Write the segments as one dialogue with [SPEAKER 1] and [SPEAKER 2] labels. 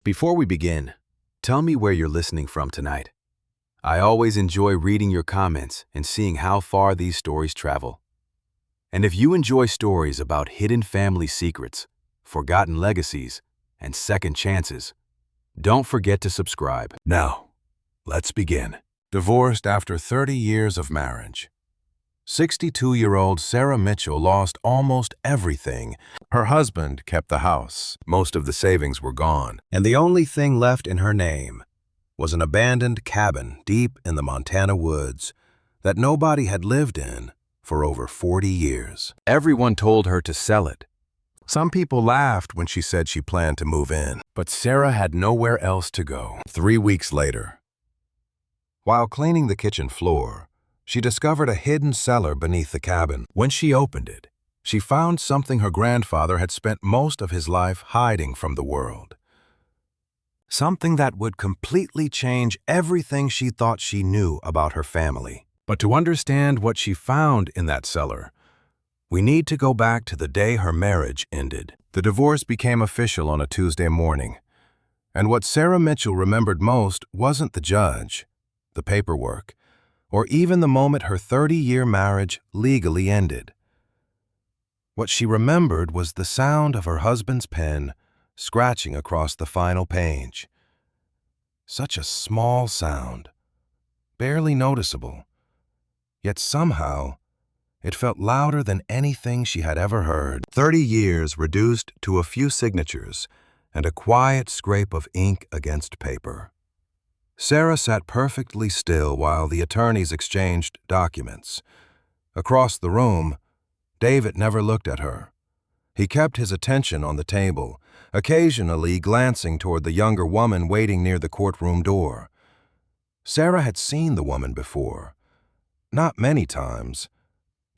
[SPEAKER 1] Before we begin, tell me where you're listening from tonight. I always enjoy reading your comments and seeing how far these stories travel. And if you enjoy stories about hidden family secrets, forgotten legacies, and second chances, don't forget to subscribe.
[SPEAKER 2] Now, let's begin. Divorced after 30 years of marriage. 62-year-old Sarah Mitchell lost almost everything. Her husband kept the house. Most of the savings were gone, and the only thing left in her name was an abandoned cabin deep in the Montana woods that nobody had lived in for over 40 years.
[SPEAKER 1] Everyone told her to sell it.
[SPEAKER 2] Some people laughed when she said she planned to move in, but Sarah had nowhere else to go. 3 weeks later, while cleaning the kitchen floor, she discovered a hidden cellar beneath the cabin. When she opened it, she found something her grandfather had spent most of his life hiding from the world. Something that would completely change everything she thought she knew about her family. But to understand what she found in that cellar, we need to go back to the day her marriage ended. The divorce became official on a Tuesday morning, and what Sarah Mitchell remembered most wasn't the judge, the paperwork, or even the moment her 30-year marriage legally ended. What she remembered was the sound of her husband's pen scratching across the final page. Such a small sound, barely noticeable, yet somehow it felt louder than anything she had ever heard. 30 years reduced to a few signatures and a quiet scrape of ink against paper. Sarah sat perfectly still while the attorneys exchanged documents. Across the room, David never looked at her. He kept his attention on the table, occasionally glancing toward the younger woman waiting near the courtroom door. Sarah had seen the woman before. Not many times,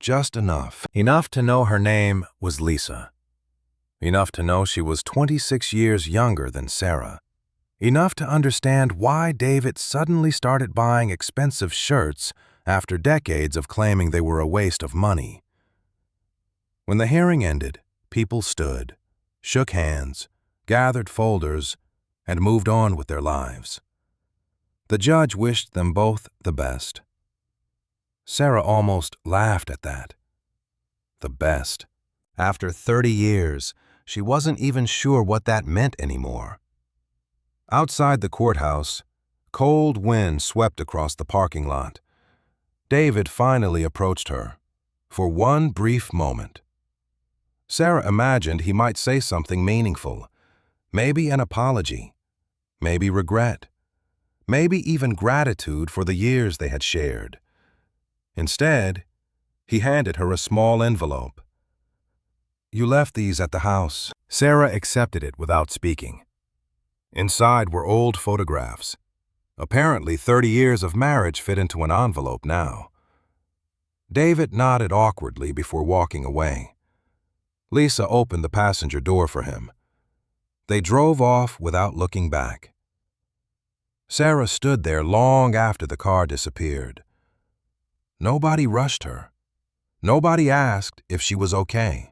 [SPEAKER 2] just enough. Enough to know her name was Lisa. Enough to know she was 26 years younger than Sarah. Enough to understand why David suddenly started buying expensive shirts after decades of claiming they were a waste of money. When the hearing ended, people stood, shook hands, gathered folders, and moved on with their lives. The judge wished them both the best. Sarah almost laughed at that. The best. After 30 years, she wasn't even sure what that meant anymore. Outside the courthouse, cold wind swept across the parking lot. David finally approached her, for one brief moment. Sarah imagined he might say something meaningful, maybe an apology, maybe regret, maybe even gratitude for the years they had shared. Instead, he handed her a small envelope. "You left these at the house." Sarah accepted it without speaking. Inside were old photographs. Apparently, 30 years of marriage fit into an envelope now. David nodded awkwardly before walking away. Lisa opened the passenger door for him. They drove off without looking back. Sarah stood there long after the car disappeared. Nobody rushed her. Nobody asked if she was okay.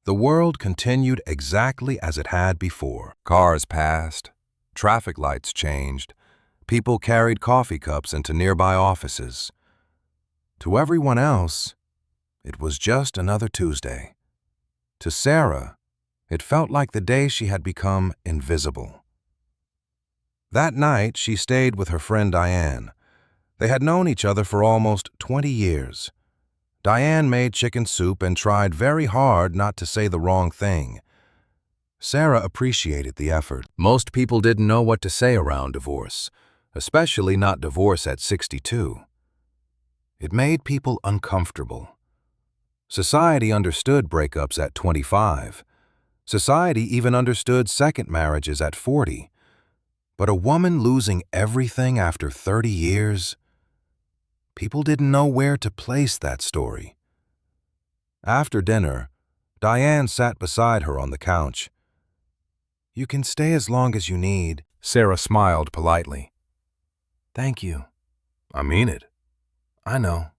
[SPEAKER 2] The world continued exactly as it had before. Cars passed, traffic lights changed, people carried coffee cups into nearby offices. To everyone else, it was just another Tuesday. To Sarah, it felt like the day she had become invisible. That night, she stayed with her friend Diane. They had known each other for almost 20 years. Diane made chicken soup and tried very hard not to say the wrong thing. Sarah appreciated the effort. Most people didn't know what to say around divorce, especially not divorce at 62. It made people uncomfortable. Society understood breakups at 25. Society even understood second marriages at 40. But a woman losing everything after 30 years? People didn't know where to place that story. After dinner, Diane sat beside her on the couch. "You can stay as long as you need." Sarah smiled politely. "Thank you." "I mean it." "I know."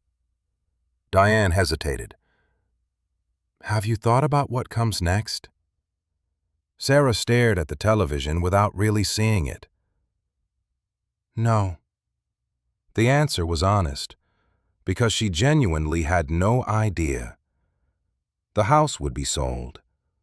[SPEAKER 2] Diane hesitated. "Have you thought about what comes next?" Sarah stared at the television without really seeing it. No. The answer was honest, because she genuinely had no idea. The house would be sold.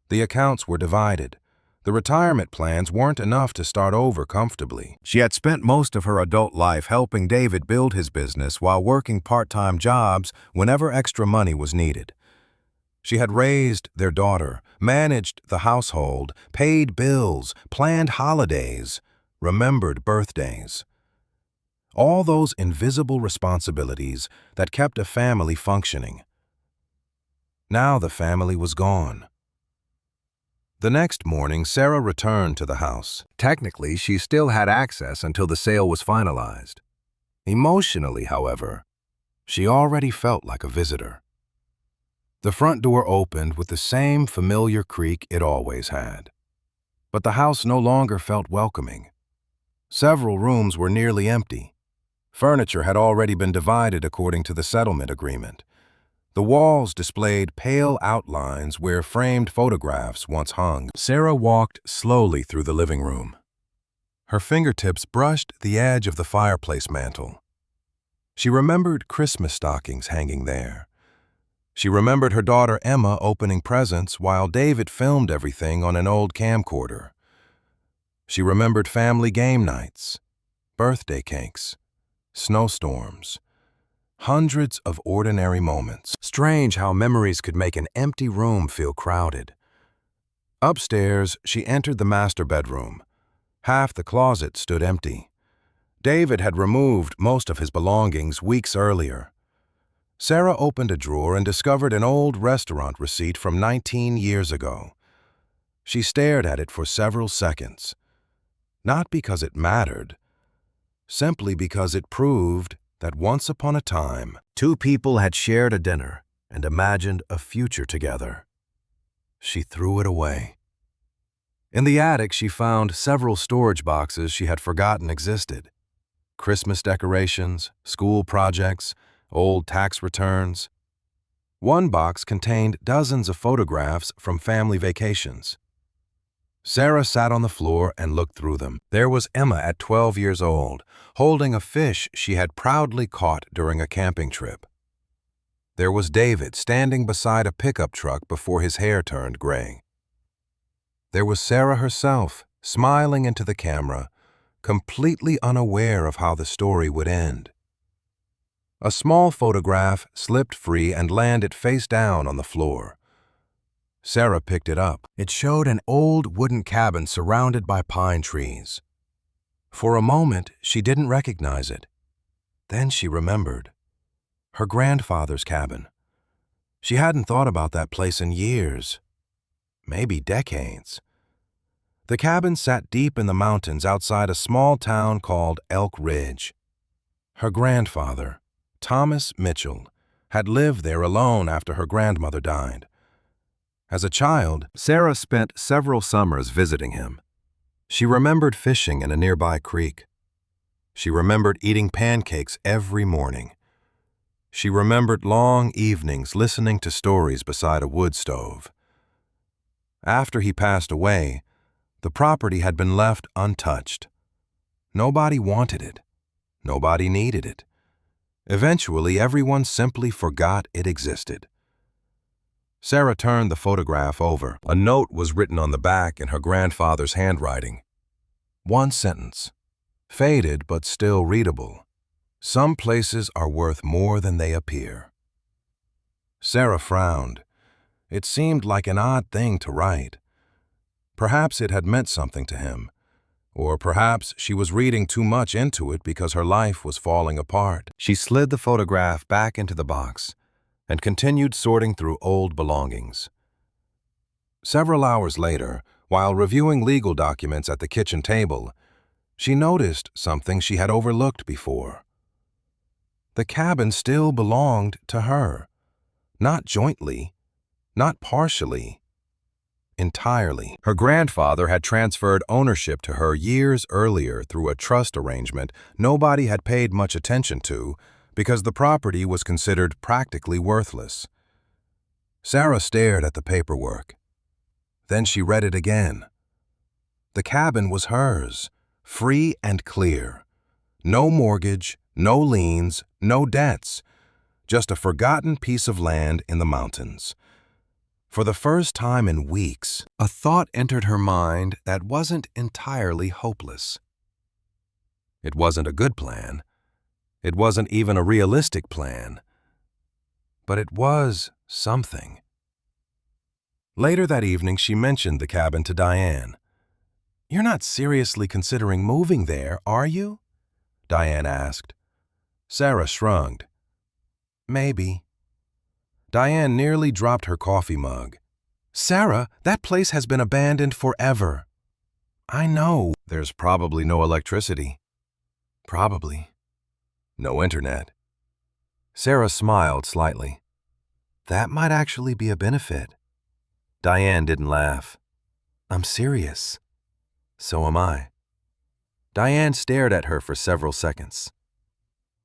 [SPEAKER 2] The accounts were divided. The retirement plans weren't enough to start over comfortably. She had spent most of her adult life helping David build his business while working part-time jobs whenever extra money was needed. She had raised their daughter, managed the household, paid bills, planned holidays, remembered birthdays. All those invisible responsibilities that kept a family functioning. Now the family was gone. The next morning, Sarah returned to the house. Technically, she still had access until the sale was finalized. Emotionally, however, she already felt like a visitor. The front door opened with the same familiar creak it always had. But the house no longer felt welcoming. Several rooms were nearly empty. Furniture had already been divided according to the settlement agreement. The walls displayed pale outlines where framed photographs once hung. Sarah walked slowly through the living room. Her fingertips brushed the edge of the fireplace mantel. She remembered Christmas stockings hanging there. She remembered her daughter Emma opening presents while David filmed everything on an old camcorder. She remembered family game nights, birthday cakes, snowstorms. Hundreds of ordinary moments. Strange how memories could make an empty room feel crowded. Upstairs, she entered the master bedroom. Half the closet stood empty. David had removed most of his belongings weeks earlier. Sarah opened a drawer and discovered an old restaurant receipt from 19 years ago. She stared at it for several seconds. Not because it mattered, simply because it proved that once upon a time, two people had shared a dinner and imagined a future together. She threw it away. In the attic, she found several storage boxes she had forgotten existed. Christmas decorations, school projects, old tax returns. One box contained dozens of photographs from family vacations. Sarah sat on the floor and looked through them. There was Emma at 12 years old, holding a fish she had proudly caught during a camping trip. There was David standing beside a pickup truck before his hair turned gray. There was Sarah herself, smiling into the camera, completely unaware of how the story would end. A small photograph slipped free and landed face down on the floor. Sarah picked it up. It showed an old wooden cabin surrounded by pine trees. For a moment, she didn't recognize it. Then she remembered. Her grandfather's cabin. She hadn't thought about that place in years, maybe decades. The cabin sat deep in the mountains outside a small town called Elk Ridge. Her grandfather, Thomas Mitchell, had lived there alone after her grandmother died. As a child, Sarah spent several summers visiting him. She remembered fishing in a nearby creek. She remembered eating pancakes every morning. She remembered long evenings listening to stories beside a wood stove. After he passed away, the property had been left untouched. Nobody wanted it. Nobody needed it. Eventually, everyone simply forgot it existed. Sarah turned the photograph over. A note was written on the back in her grandfather's handwriting. One sentence, faded but still readable. Some places are worth more than they appear. Sarah frowned. It seemed like an odd thing to write. Perhaps it had meant something to him, or perhaps she was reading too much into it because her life was falling apart. She slid the photograph back into the box and continued sorting through old belongings. Several hours later, while reviewing legal documents at the kitchen table, she noticed something she had overlooked before. The cabin still belonged to her. Not jointly, not partially, entirely. Her grandfather had transferred ownership to her years earlier through a trust arrangement nobody had paid much attention to because the property was considered practically worthless. Sarah stared at the paperwork. Then she read it again, The cabin was hers, free and clear. No mortgage, no liens, no debts, just a forgotten piece of land in the mountains. For the first time in weeks, a thought entered her mind that wasn't entirely hopeless. It wasn't a good plan. It wasn't even a realistic plan. But it was something. Later that evening, she mentioned the cabin to Diane. "You're not seriously considering moving there, are you?" Diane asked. Sarah shrugged. "Maybe." Diane nearly dropped her coffee mug. "Sarah, that place has been abandoned forever." "I know. There's probably no electricity." "Probably. No internet." Sarah smiled slightly. "That might actually be a benefit." Diane didn't laugh. "I'm serious." "So am I." Diane stared at her for several seconds.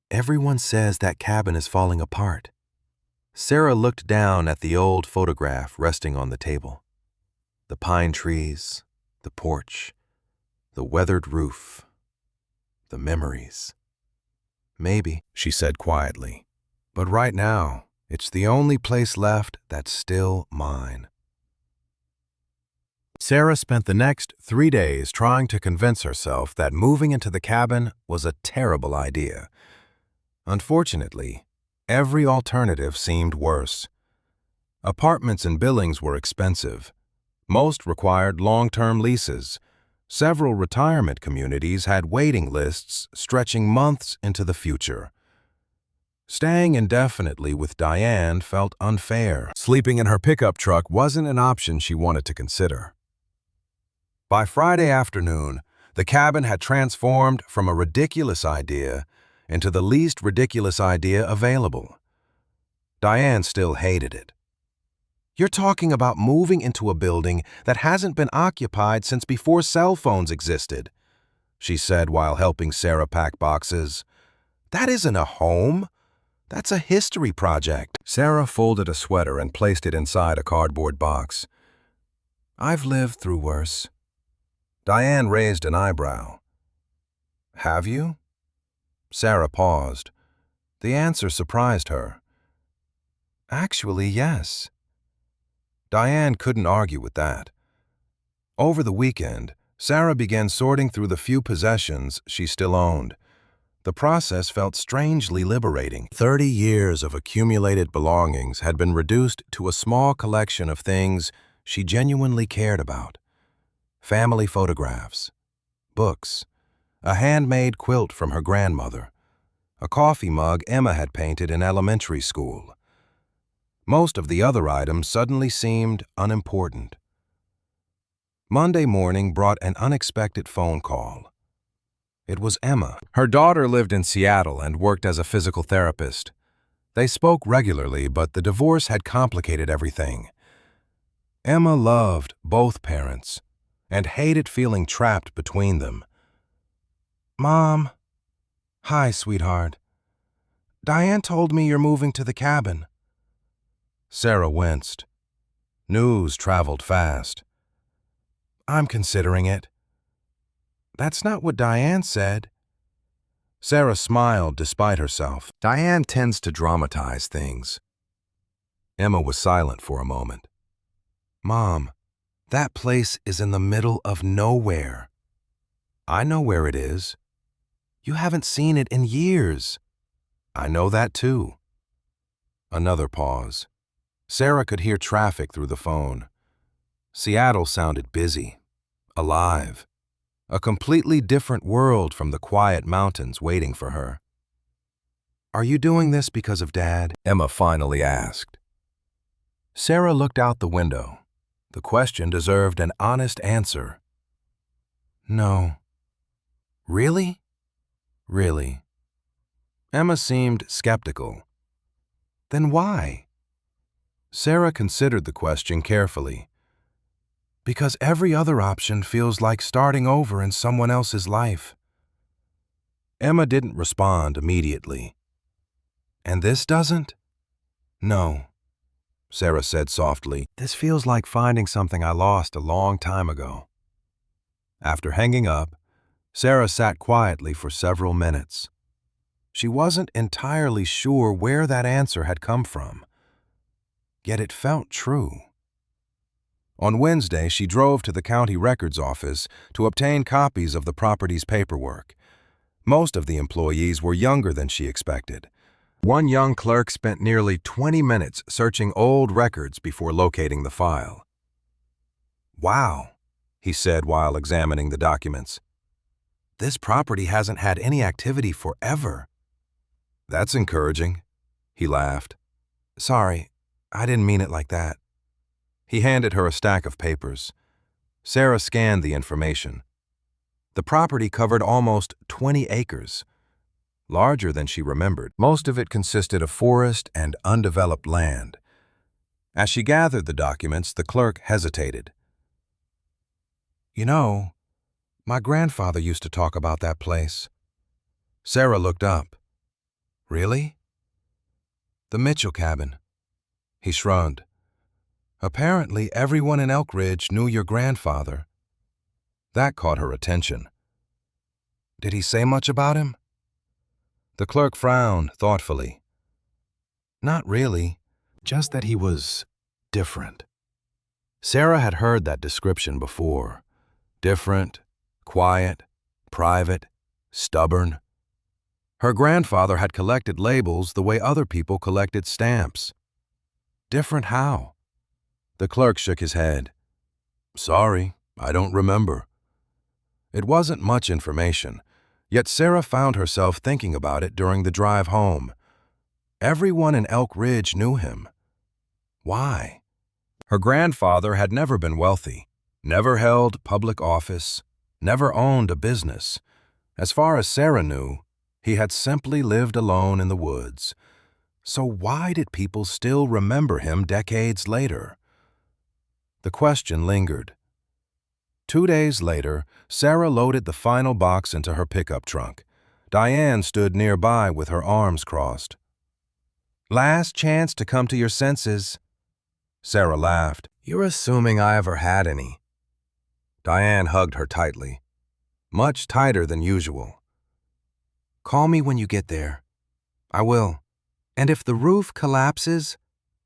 [SPEAKER 2] "Everyone says that cabin is falling apart." Sarah looked down at the old photograph resting on the table. The pine trees, the porch, the weathered roof, the memories. "Maybe," she said quietly, "but right now, it's the only place left that's still mine." Sarah spent the next 3 days trying to convince herself that moving into the cabin was a terrible idea. Unfortunately, every alternative seemed worse. Apartments in Billings were expensive. Most required long-term leases. Several retirement communities had waiting lists stretching months into the future. Staying indefinitely with Diane felt unfair. Sleeping in her pickup truck wasn't an option she wanted to consider. By Friday afternoon, the cabin had transformed from a ridiculous idea into the least ridiculous idea available. Diane still hated it. "You're talking about moving into a building that hasn't been occupied since before cell phones existed," she said while helping Sarah pack boxes. "That isn't a home. That's a history project." Sarah folded a sweater and placed it inside a cardboard box. "I've lived through worse." Diane raised an eyebrow. "Have you?" Sarah paused. The answer surprised her. "Actually, yes." Diane couldn't argue with that. Over the weekend, Sarah began sorting through the few possessions she still owned. The process felt strangely liberating. 30 years of accumulated belongings had been reduced to a small collection of things she genuinely cared about. Family photographs, books, a handmade quilt from her grandmother, a coffee mug Emma had painted in elementary school. Most of the other items suddenly seemed unimportant. Monday morning brought an unexpected phone call. It was Emma. Her daughter lived in Seattle and worked as a physical therapist. They spoke regularly, but the divorce had complicated everything. Emma loved both parents and hated feeling trapped between them. "Mom." "Hi, sweetheart. Diane told me you're moving to the cabin." Sarah winced. News traveled fast. "I'm considering it." "That's not what Diane said." Sarah smiled despite herself. Diane tends to dramatize things. Emma was silent for a moment. "Mom, that place is in the middle of nowhere." "I know where it is." "You haven't seen it in years." "I know that too." Another pause. Sarah could hear traffic through the phone. Seattle sounded busy, alive, a completely different world from the quiet mountains waiting for her. "Are you doing this because of Dad?" Emma finally asked. Sarah looked out the window. The question deserved an honest answer. "No." "Really?" "Really." Emma seemed skeptical. "Then why?" Sarah considered the question carefully. "Because every other option feels like starting over in someone else's life." Emma didn't respond immediately. "And this doesn't?" "No," Sarah said softly. "This feels like finding something I lost a long time ago." After hanging up, Sarah sat quietly for several minutes. She wasn't entirely sure where that answer had come from, yet it felt true. On Wednesday, she drove to the county records office to obtain copies of the property's paperwork. Most of the employees were younger than she expected. One young clerk spent nearly 20 minutes searching old records before locating the file. "Wow," he said while examining the documents. "This property hasn't had any activity forever." "That's encouraging," he laughed. "Sorry, I didn't mean it like that." He handed her a stack of papers. Sarah scanned the information. The property covered almost 20 acres, larger than she remembered. Most of it consisted of forest and undeveloped land. As she gathered the documents, the clerk hesitated. "You know, my grandfather used to talk about that place." Sarah looked up. "Really?" "The Mitchell cabin." He shrugged. "Apparently, everyone in Elk Ridge knew your grandfather." That caught her attention. "Did he say much about him?" The clerk frowned thoughtfully. "Not really, just that he was different." Sarah had heard that description before. Different, quiet, private, stubborn. Her grandfather had collected labels the way other people collected stamps. Different how? The clerk shook his head. "Sorry, I don't remember." It wasn't much information, yet Sarah found herself thinking about it during the drive home. Everyone in Elk Ridge knew him. Why? Her grandfather had never been wealthy, never held public office, never owned a business. As far as Sarah knew, he had simply lived alone in the woods. So why did people still remember him decades later? The question lingered. 2 days later, Sarah loaded the final box into her pickup trunk. Diane stood nearby with her arms crossed. "Last chance to come to your senses." Sarah laughed. "You're assuming I ever had any." Diane hugged her tightly, much tighter than usual. "Call me when you get there." "I will. And if the roof collapses,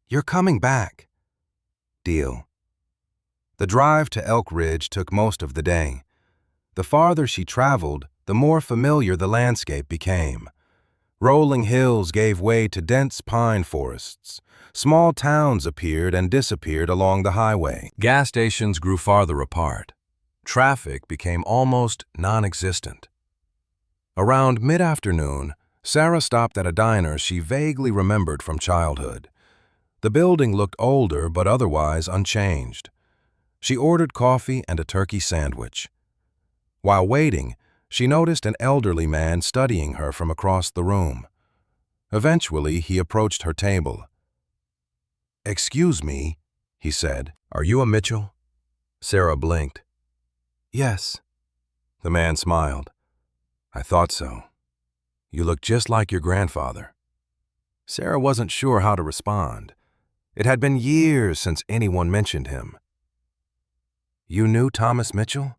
[SPEAKER 2] you're coming back." "Deal." The drive to Elk Ridge took most of the day. The farther she traveled, the more familiar the landscape became. Rolling hills gave way to dense pine forests. Small towns appeared and disappeared along the highway. Gas stations grew farther apart. Traffic became almost non-existent. Around mid-afternoon, Sarah stopped at a diner she vaguely remembered from childhood. The building looked older but otherwise unchanged. She ordered coffee and a turkey sandwich. While waiting, she noticed an elderly man studying her from across the room. Eventually, he approached her table. "Excuse me," he said. "Are you a Mitchell?" Sarah blinked. "Yes." The man smiled. "I thought so. You look just like your grandfather." Sarah wasn't sure how to respond. It had been years since anyone mentioned him. "You knew Thomas Mitchell?"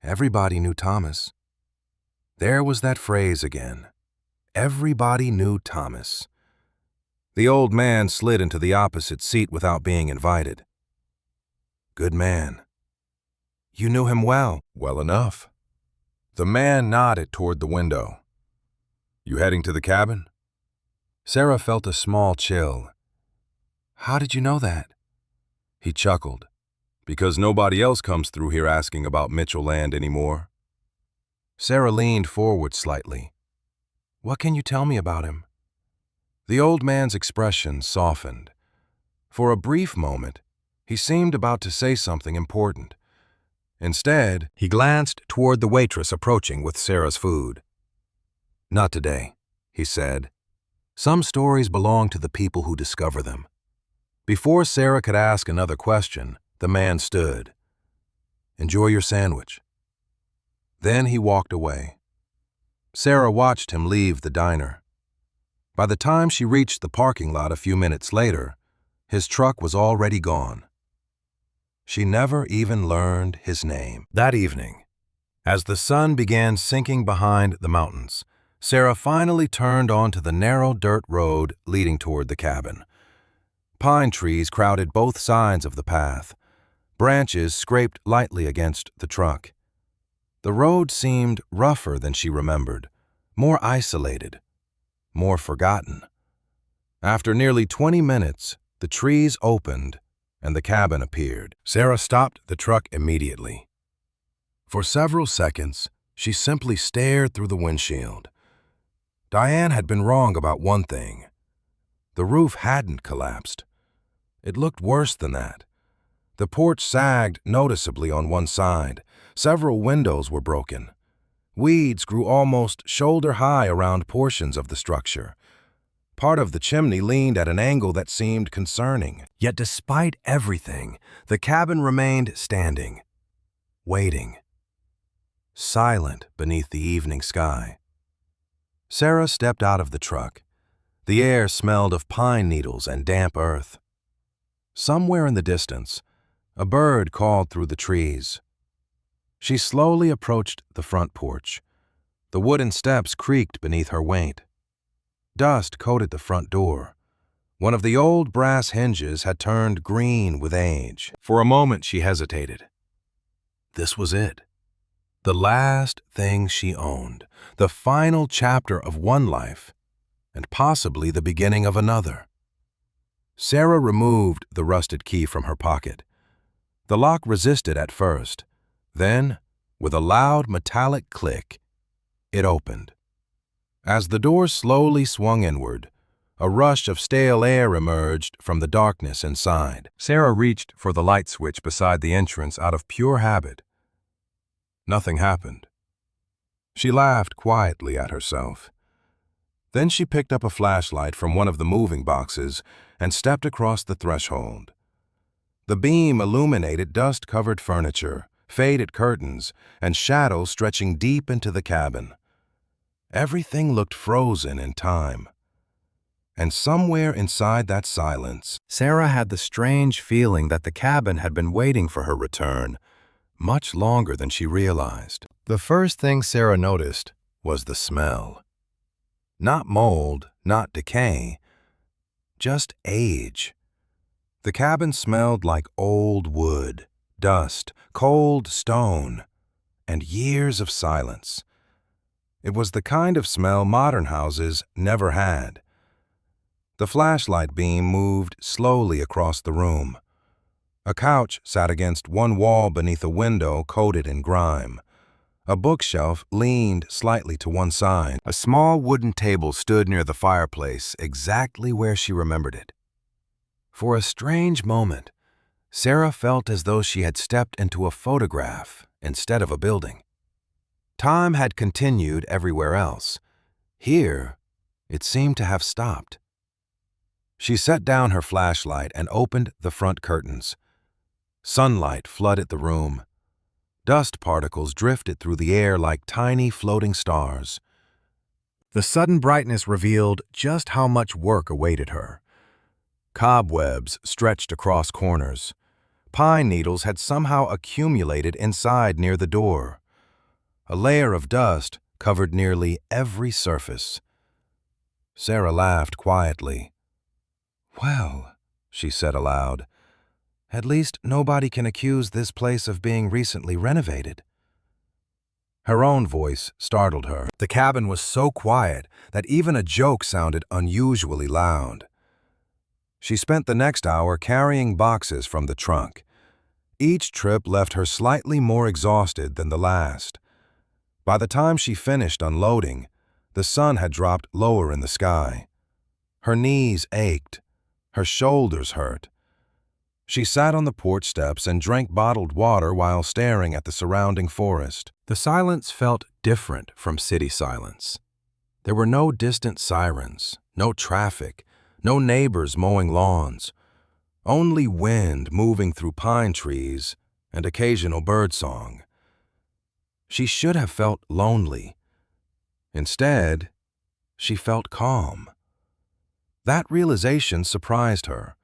[SPEAKER 2] Everybody knew Thomas. There was that phrase again. Everybody knew Thomas. The old man slid into the opposite seat without being invited. "Good man." "You knew him well." "Well enough." The man nodded toward the window. "You heading to the cabin?" Sarah felt a small chill. "How did you know that?" He chuckled. "Because nobody else comes through here asking about Mitchell land anymore." Sarah leaned forward slightly. "What can you tell me about him?" The old man's expression softened. For a brief moment, he seemed about to say something important. Instead, he glanced toward the waitress approaching with Sarah's food. "Not today," he said. "Some stories belong to the people who discover them." Before Sarah could ask another question, the man stood. "Enjoy your sandwich." Then he walked away. Sarah watched him leave the diner. By the time she reached the parking lot a few minutes later, his truck was already gone. She never even learned his name. That evening, As the sun began sinking behind the mountains, Sarah finally turned onto the narrow dirt road leading toward the cabin. Pine trees crowded both sides of the path. Branches scraped lightly against the truck. The road seemed rougher than she remembered, more isolated, more forgotten. After nearly 20 minutes, the trees opened and the cabin appeared. Sarah stopped the truck immediately. For several seconds, she simply stared through the windshield. Diane had been wrong about one thing. The roof hadn't collapsed. It looked worse than that. The porch sagged noticeably on one side. Several windows were broken. Weeds grew almost shoulder-high around portions of the structure. Part of the chimney leaned at an angle that seemed concerning. Yet despite everything, the cabin remained standing, waiting, silent beneath the evening sky. Sarah stepped out of the truck. The air smelled of pine needles and damp earth. Somewhere in the distance, a bird called through the trees. She slowly approached the front porch. The wooden steps creaked beneath her weight. Dust coated the front door. One of the old brass hinges had turned green with age. For a moment she hesitated. This was it. The last thing she owned. The final chapter of one life, and possibly the beginning of another. Sarah removed the rusted key from her pocket. The lock resisted at first. Then, with a loud metallic click, it opened. As the door slowly swung inward, a rush of stale air emerged from the darkness inside. Sarah reached for the light switch beside the entrance out of pure habit. Nothing happened. She laughed quietly at herself. Then she picked up a flashlight from one of the moving boxes and stepped across the threshold. The beam illuminated dust-covered furniture, faded curtains, and shadows stretching deep into the cabin. Everything looked frozen in time. And somewhere inside that silence, Sarah had the strange feeling that the cabin had been waiting for her return much longer than she realized. The first thing Sarah noticed was the smell. Not mold, not decay, just age. The cabin smelled like old wood, dust, cold stone, and years of silence. It was the kind of smell modern houses never had. The flashlight beam moved slowly across the room. A couch sat against one wall beneath a window coated in grime. A bookshelf leaned slightly to one side. A small wooden table stood near the fireplace, exactly where she remembered it. For a strange moment, Sarah felt as though she had stepped into a photograph instead of a building. Time had continued everywhere else. Here, it seemed to have stopped. She set down her flashlight and opened the front curtains. Sunlight flooded the room. Dust particles drifted through the air like tiny floating stars. The sudden brightness revealed just how much work awaited her. Cobwebs stretched across corners. Pine needles had somehow accumulated inside near the door. A layer of dust covered nearly every surface. Sarah laughed quietly. "Well," she said aloud, "at least nobody can accuse this place of being recently renovated." Her own voice startled her. The cabin was so quiet that even a joke sounded unusually loud. She spent the next hour carrying boxes from the trunk. Each trip left her slightly more exhausted than the last. By the time she finished unloading, the sun had dropped lower in the sky. Her knees ached. Her shoulders hurt. She sat on the porch steps and drank bottled water while staring at the surrounding forest. The silence felt different from city silence. There were no distant sirens, no traffic, no neighbors mowing lawns, only wind moving through pine trees and occasional birdsong. She should have felt lonely. Instead, she felt calm. That realization surprised her.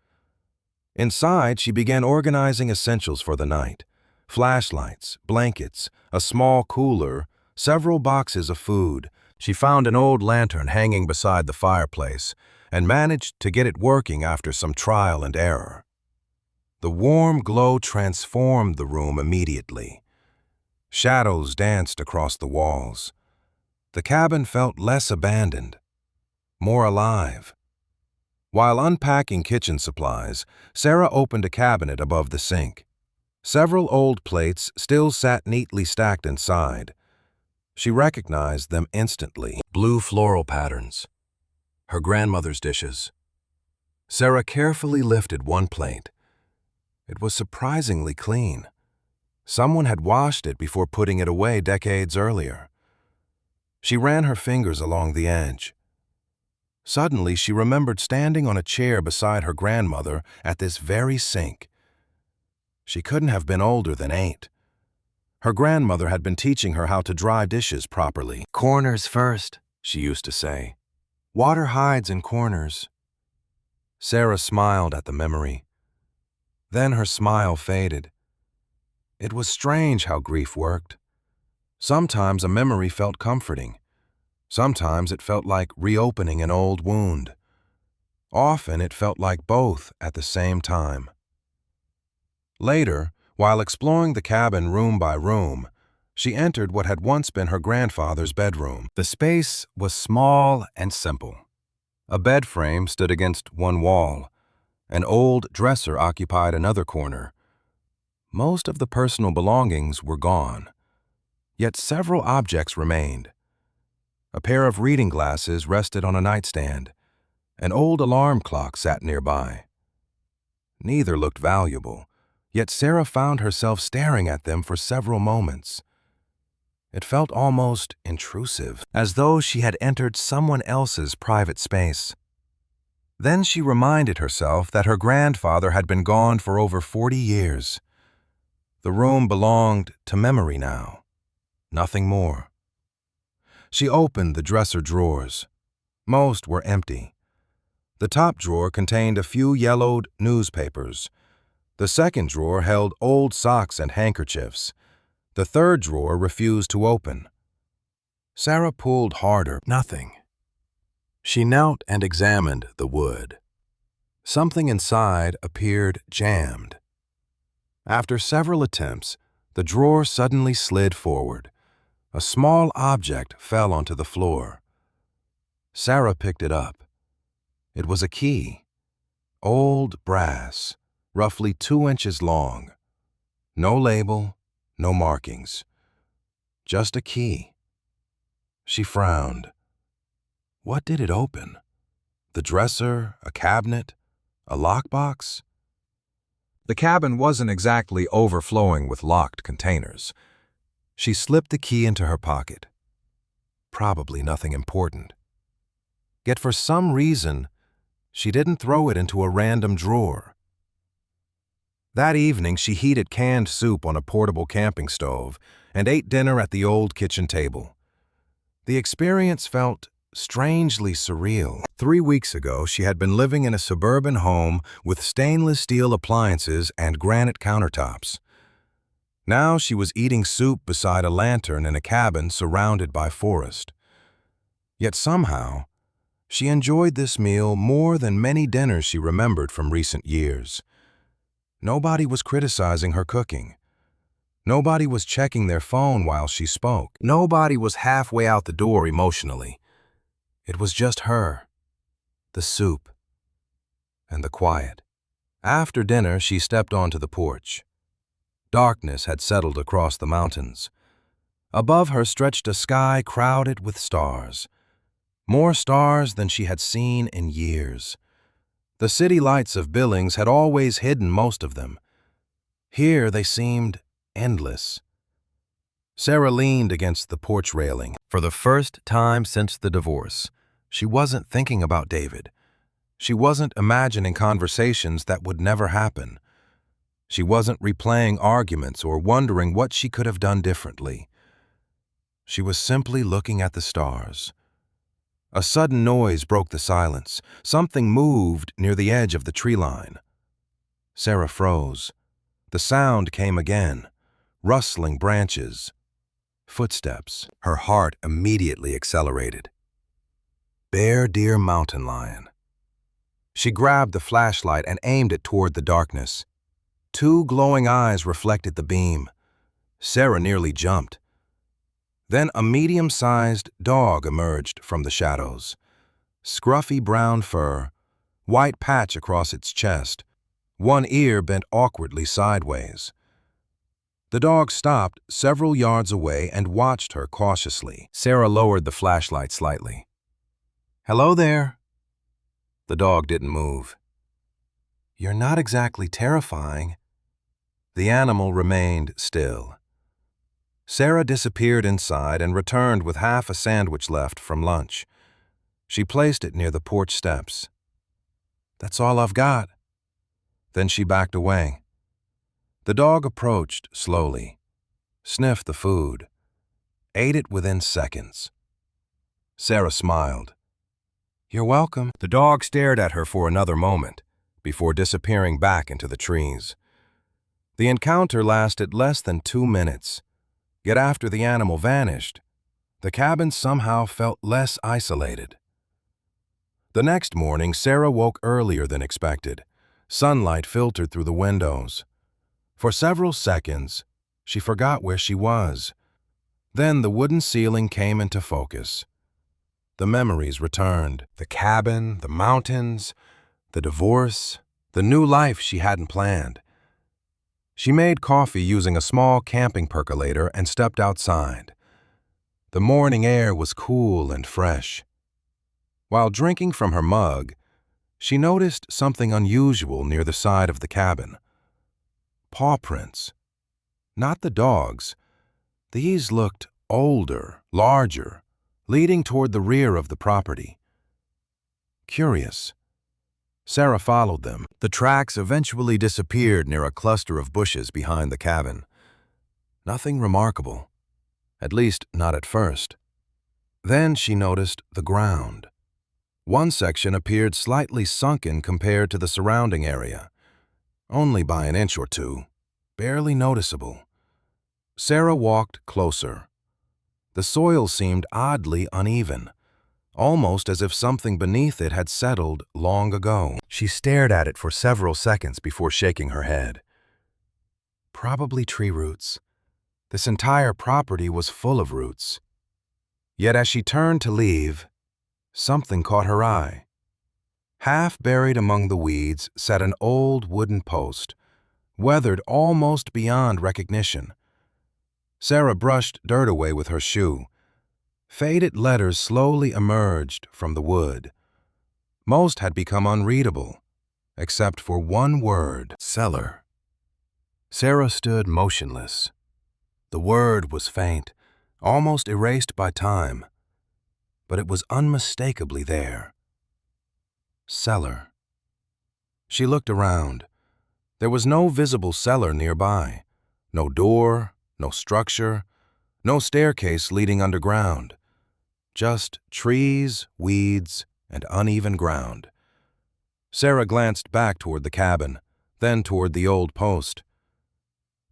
[SPEAKER 2] Inside, she began organizing essentials for the night. flashlights, blankets, a small cooler, several boxes of food. She found an old lantern hanging beside the fireplace and managed to get it working after some trial and error. The warm glow transformed the room immediately. Shadows danced across the walls. The cabin felt less abandoned, more alive. While unpacking kitchen supplies, Sarah opened a cabinet above the sink. Several old plates still sat neatly stacked inside. She recognized them instantly. Blue floral patterns. Her grandmother's dishes. Sarah carefully lifted one plate. It was surprisingly clean. Someone had washed it before putting it away decades earlier. She ran her fingers along the edge. Suddenly, she remembered standing on a chair beside her grandmother at this very sink. She couldn't have been older than 8. Her grandmother had been teaching her how to dry dishes properly. "Corners first," she used to say. "Water hides in corners." Sarah smiled at the memory. Then her smile faded. It was strange how grief worked. Sometimes a memory felt comforting. Sometimes it felt like reopening an old wound. Often it felt like both at the same time. Later, while exploring the cabin room by room, she entered what had once been her grandfather's bedroom. The space was small and simple. A bed frame stood against one wall. An old dresser occupied another corner. Most of the personal belongings were gone. Yet several objects remained. A pair of reading glasses rested on a nightstand. An old alarm clock sat nearby. Neither looked valuable, yet Sarah found herself staring at them for several moments. It felt almost intrusive, as though she had entered someone else's private space. Then she reminded herself that her grandfather had been gone for over 40 years. The room belonged to memory now, nothing more. She opened the dresser drawers. Most were empty. The top drawer contained a few yellowed newspapers. The second drawer held old socks and handkerchiefs. The third drawer refused to open. Sarah pulled harder. Nothing. She knelt and examined the wood. Something inside appeared jammed. After several attempts, the drawer suddenly slid forward. A small object fell onto the floor. Sarah picked it up. It was a key. Old brass, roughly 2 inches long. No label, no markings. Just a key. She frowned. What did it open? The dresser, a cabinet, a lockbox? The cabin wasn't exactly overflowing with locked containers. She slipped the key into her pocket. Probably nothing important. Yet for some reason, she didn't throw it into a random drawer. That evening, she heated canned soup on a portable camping stove and ate dinner at the old kitchen table. The experience felt strangely surreal. 3 weeks ago, she had been living in a suburban home with stainless steel appliances and granite countertops. Now she was eating soup beside a lantern in a cabin surrounded by forest. Yet somehow, she enjoyed this meal more than many dinners she remembered from recent years. Nobody was criticizing her cooking. Nobody was checking their phone while she spoke. Nobody was halfway out the door emotionally. It was just her, the soup, and the quiet. After dinner, she stepped onto the porch. Darkness had settled across the mountains. Above her stretched a sky crowded with stars. More stars than she had seen in years. The city lights of Billings had always hidden most of them. Here they seemed endless. Sarah leaned against the porch railing. For the first time since the divorce, she wasn't thinking about David. She wasn't imagining conversations that would never happen. She wasn't replaying arguments or wondering what she could have done differently. She was simply looking at the stars. A sudden noise broke the silence. Something moved near the edge of the tree line. Sarah froze. The sound came again. rustling branches, footsteps. Her heart immediately accelerated. Bear, deer, mountain lion. She grabbed the flashlight and aimed it toward the darkness. Two glowing eyes reflected the beam. Sarah nearly jumped. Then a medium-sized dog emerged from the shadows. Scruffy brown fur, white patch across its chest, one ear bent awkwardly sideways. The dog stopped several yards away and watched her cautiously. Sarah lowered the flashlight slightly. "Hello there." The dog didn't move. "You're not exactly terrifying." The animal remained still. Sarah disappeared inside and returned with half a sandwich left from lunch. She placed it near the porch steps. "That's all I've got." Then she backed away. The dog approached slowly, sniffed the food, ate it within seconds. Sarah smiled. "You're welcome." The dog stared at her for another moment before disappearing back into the trees. The encounter lasted less than 2 minutes, yet after the animal vanished, the cabin somehow felt less isolated. The next morning, Sarah woke earlier than expected. Sunlight filtered through the windows. For several seconds, she forgot where she was. Then the wooden ceiling came into focus. The memories returned. The cabin, the mountains, the divorce, the new life she hadn't planned. She made coffee using a small camping percolator and stepped outside. The morning air was cool and fresh. While drinking from her mug, she noticed something unusual near the side of the cabin. Paw prints. Not the dog's. These looked older, larger, leading toward the rear of the property. Curious. Sarah followed them. The tracks eventually disappeared near a cluster of bushes behind the cabin. Nothing remarkable. At least, not at first. Then she noticed the ground. One section appeared slightly sunken compared to the surrounding area. Only by an inch or two. Barely noticeable. Sarah walked closer. The soil seemed oddly uneven, almost as if something beneath it had settled long ago. She stared at it for several seconds before shaking her head. Probably tree roots. This entire property was full of roots. Yet as she turned to leave, something caught her eye. Half buried among the weeds sat an old wooden post, weathered almost beyond recognition. Sarah brushed dirt away with her shoe. Faded letters slowly emerged from the wood. Most had become unreadable, except for one word: cellar. Sarah stood motionless. The word was faint, almost erased by time, but it was unmistakably there. Cellar. She looked around. There was no visible cellar nearby. No door, no structure, no staircase leading underground. Just trees, weeds, and uneven ground. Sarah glanced back toward the cabin, then toward the old post.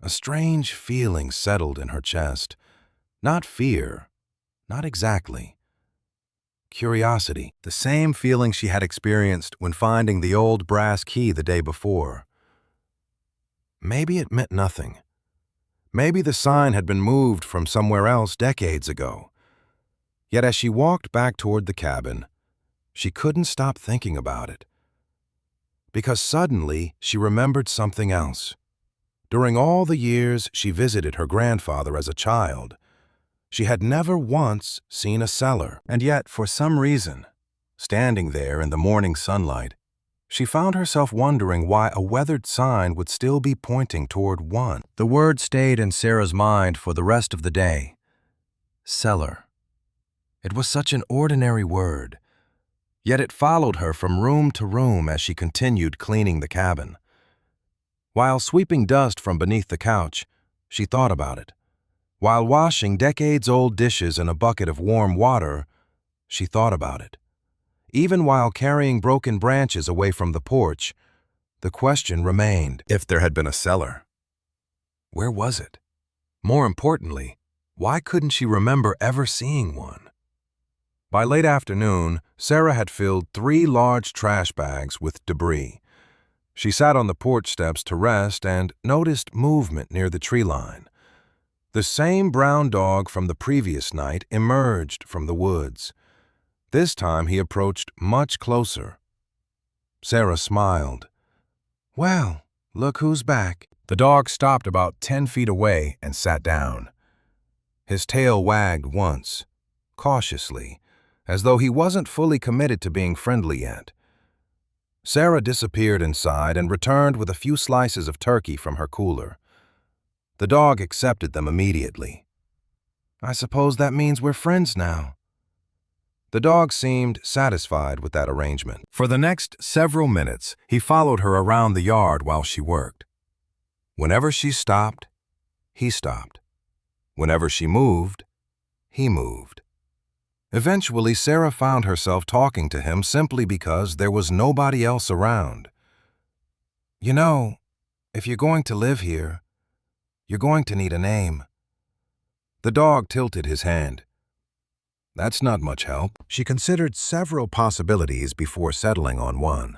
[SPEAKER 2] A strange feeling settled in her chest. Not fear, not exactly. Curiosity, the same feeling she had experienced when finding the old brass key the day before. Maybe it meant nothing. Maybe the sign had been moved from somewhere else decades ago. Yet as she walked back toward the cabin, she couldn't stop thinking about it. Because suddenly she remembered something else. During all the years she visited her grandfather as a child, she had never once seen a cellar. And yet, for some reason, standing there in the morning sunlight, she found herself wondering why a weathered sign would still be pointing toward one. The word stayed in Sarah's mind for the rest of the day. Cellar. It was such an ordinary word, yet it followed her from room to room as she continued cleaning the cabin. While sweeping dust from beneath the couch, she thought about it. While washing decades-old dishes in a bucket of warm water, she thought about it. Even while carrying broken branches away from the porch, the question remained: if there had been a cellar, where was it? More importantly, why couldn't she remember ever seeing one? By late afternoon, Sarah had filled 3 large trash bags with debris. She sat on the porch steps to rest and noticed movement near the tree line. The same brown dog from the previous night emerged from the woods. This time he approached much closer. Sarah smiled. "Well, look who's back." The dog stopped about 10 feet away and sat down. His tail wagged once, cautiously, as though he wasn't fully committed to being friendly yet. Sarah disappeared inside and returned with a few slices of turkey from her cooler. The dog accepted them immediately. "I suppose that means we're friends now." The dog seemed satisfied with that arrangement. For the next several minutes, he followed her around the yard while she worked. Whenever she stopped, he stopped. Whenever she moved, he moved. Eventually, Sarah found herself talking to him simply because there was nobody else around. "You know, if you're going to live here, you're going to need a name." The dog tilted his hand. "That's not much help." She considered several possibilities before settling on one.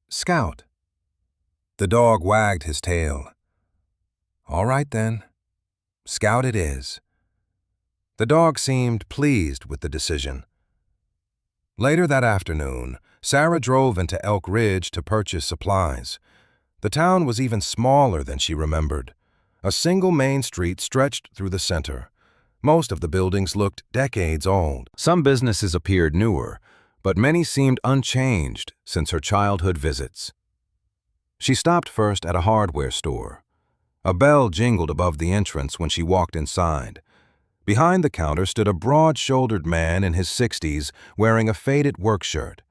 [SPEAKER 2] "Scout." The dog wagged his tail. "All right then, Scout it is." The dog seemed pleased with the decision. Later that afternoon, Sarah drove into Elk Ridge to purchase supplies. The town was even smaller than she remembered. A single main street stretched through the center. Most of the buildings looked decades old. Some businesses appeared newer, but many seemed unchanged since her childhood visits. She stopped first at a hardware store. A bell jingled above the entrance when she walked inside. Behind the counter stood a broad-shouldered man in his 60s wearing a faded work shirt.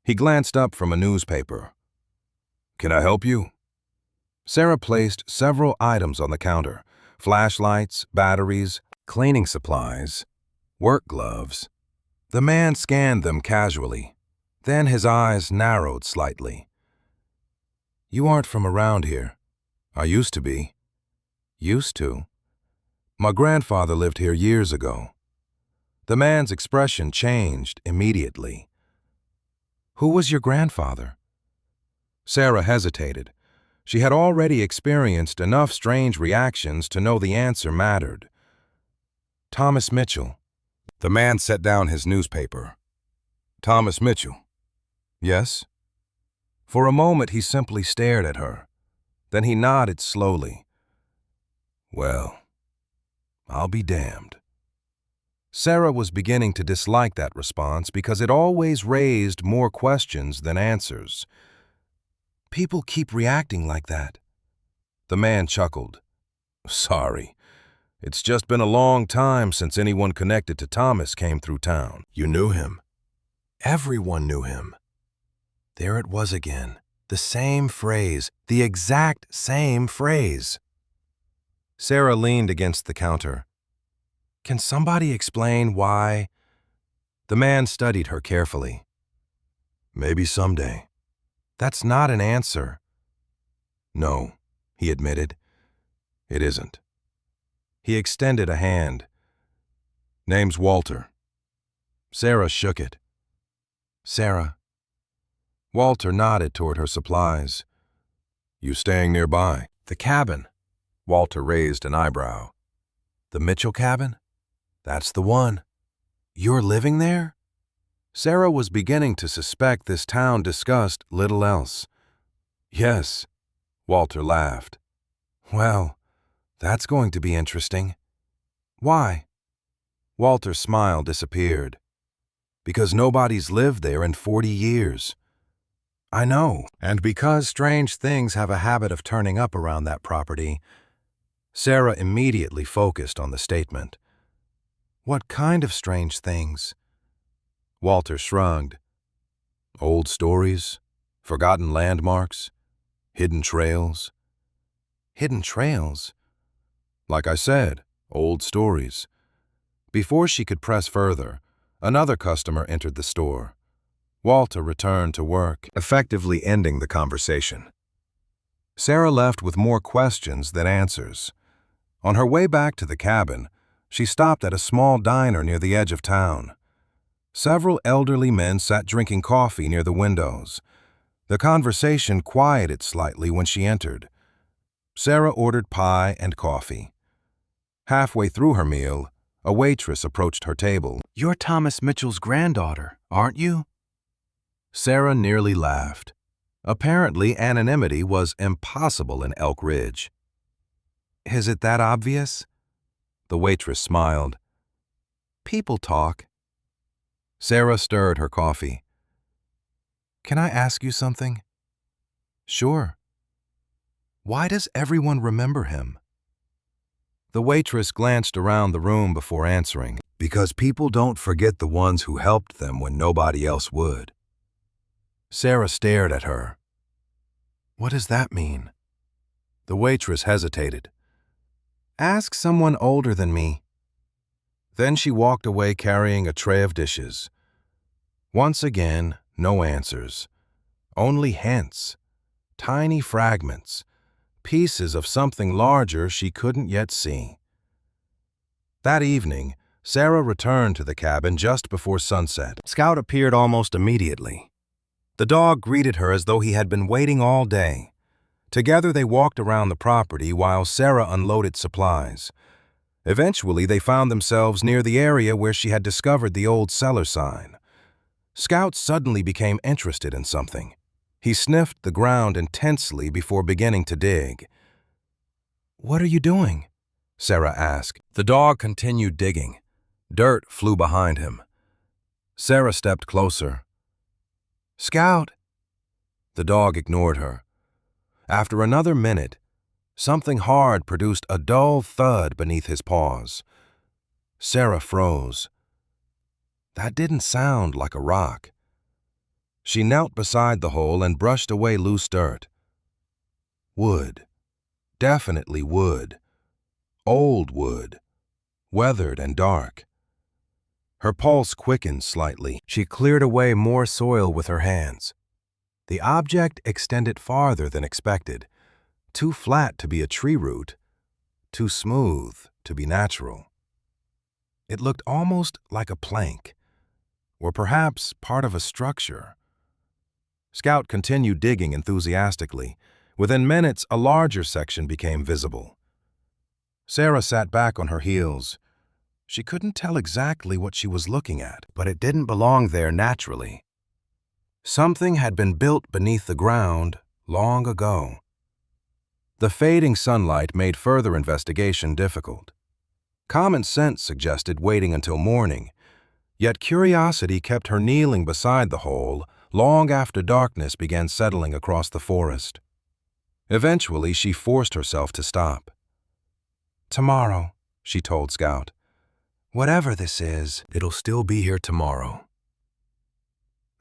[SPEAKER 2] He glanced up from a newspaper. "Can I help you?" Sarah placed several items on the counter: flashlights, batteries, cleaning supplies, work gloves. The man scanned them casually. Then his eyes narrowed slightly. "You aren't from around here." "I used to be." "Used to?" "My grandfather lived here years ago." The man's expression changed immediately. "Who was your grandfather?" Sarah hesitated. She had already experienced enough strange reactions to know the answer mattered. "Thomas Mitchell." The man set down his newspaper. "Thomas Mitchell?" "Yes." For a moment he simply stared at her. Then he nodded slowly. "Well, I'll be damned." Sarah was beginning to dislike that response because it always raised more questions than answers. "People keep reacting like that." The man chuckled. "Sorry. It's just been a long time since anyone connected to Thomas came through town." "You knew him?" Everyone knew him. There it was again. The same phrase. The exact same phrase. Sarah leaned against the counter. "Can somebody explain why?" The man studied her carefully. "Maybe someday." "That's not an answer." "No," he admitted. "It isn't." He extended a hand. "Name's Walter." Sarah shook it. "Sarah." Walter nodded toward her supplies. "You staying nearby?" "The cabin." Walter raised an eyebrow. "The Mitchell cabin?" "That's the one." "You're living there?" Sarah was beginning to suspect this town discussed little else. "Yes," Walter laughed. "Well, that's going to be interesting." "Why?" Walter's smile disappeared. "Because nobody's lived there in 40 years. "I know." And because strange things have a habit of turning up around that property, Sarah immediately focused on the statement. "What kind of strange things?" Walter shrugged. "Old stories, forgotten landmarks, hidden trails." "Hidden trails?" "Like I said, old stories." Before she could press further, another customer entered the store. Walter returned to work, effectively ending the conversation. Sarah left with more questions than answers. On her way back to the cabin, she stopped at a small diner near the edge of town. Several elderly men sat drinking coffee near the windows. The conversation quieted slightly when she entered. Sarah ordered pie and coffee. Halfway through her meal, a waitress approached her table.
[SPEAKER 1] "You're Thomas Mitchell's granddaughter, aren't you?"
[SPEAKER 2] Sarah nearly laughed. Apparently, anonymity was impossible in Elk Ridge. "Is it that obvious?" The waitress smiled. "People talk." Sarah stirred her coffee. "Can I ask you something?" "Sure." "Why does everyone remember him?" The waitress glanced around the room before answering. "Because people don't forget the ones who helped them when nobody else would." Sarah stared at her. "What does that mean?" The waitress hesitated. "Ask someone older than me." Then she walked away carrying a tray of dishes. Once again, no answers. Only hints. Tiny fragments. Pieces of something larger she couldn't yet see. That evening, Sarah returned to the cabin just before sunset. Scout appeared almost immediately. The dog greeted her as though he had been waiting all day. Together they walked around the property while Sarah unloaded supplies. Eventually, they found themselves near the area where she had discovered the old cellar sign. Scout suddenly became interested in something. He sniffed the ground intensely before beginning to dig. "What are you doing?" Sarah asked. The dog continued digging. Dirt flew behind him. Sarah stepped closer. "Scout!" The dog ignored her. After another minute, something hard produced a dull thud beneath his paws. Sarah froze. That didn't sound like a rock. She knelt beside the hole and brushed away loose dirt. Wood. Definitely wood. Old wood. Weathered and dark. Her pulse quickened slightly. She cleared away more soil with her hands. The object extended farther than expected. Too flat to be a tree root. Too smooth to be natural. It looked almost like a plank, or perhaps part of a structure. Scout continued digging enthusiastically. Within minutes, a larger section became visible. Sarah sat back on her heels. She couldn't tell exactly what she was looking at, but it didn't belong there naturally. Something had been built beneath the ground long ago. The fading sunlight made further investigation difficult. Common sense suggested waiting until morning, yet curiosity kept her kneeling beside the hole long after darkness began settling across the forest. Eventually, she forced herself to stop. "Tomorrow," she told Scout. "Whatever this is, it'll still be here tomorrow."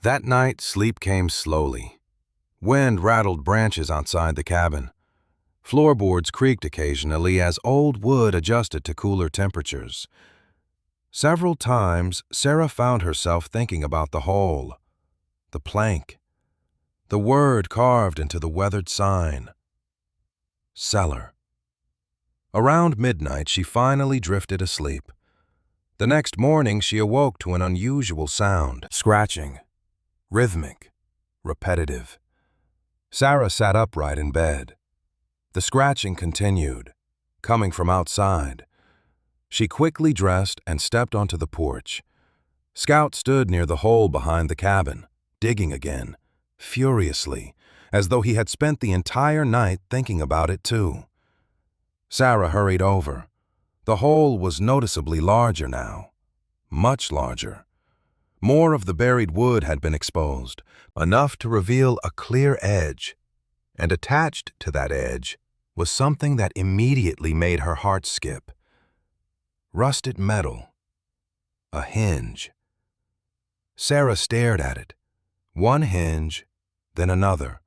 [SPEAKER 2] That night, sleep came slowly. Wind rattled branches outside the cabin. Floorboards creaked occasionally as old wood adjusted to cooler temperatures. Several times, Sarah found herself thinking about the hole, the plank, the word carved into the weathered sign. Cellar. Around midnight, she finally drifted asleep. The next morning, she awoke to an unusual sound. Scratching. Rhythmic. Repetitive. Sarah sat upright in bed. The scratching continued, coming from outside. She quickly dressed and stepped onto the porch. Scout stood near the hole behind the cabin, digging again, furiously, as though he had spent the entire night thinking about it too. Sarah hurried over. The hole was noticeably larger now, much larger. More of the buried wood had been exposed, enough to reveal a clear edge, and attached to that edge was something that immediately made her heart skip. Rusted metal. A hinge. Sarah stared at it. One hinge, then another.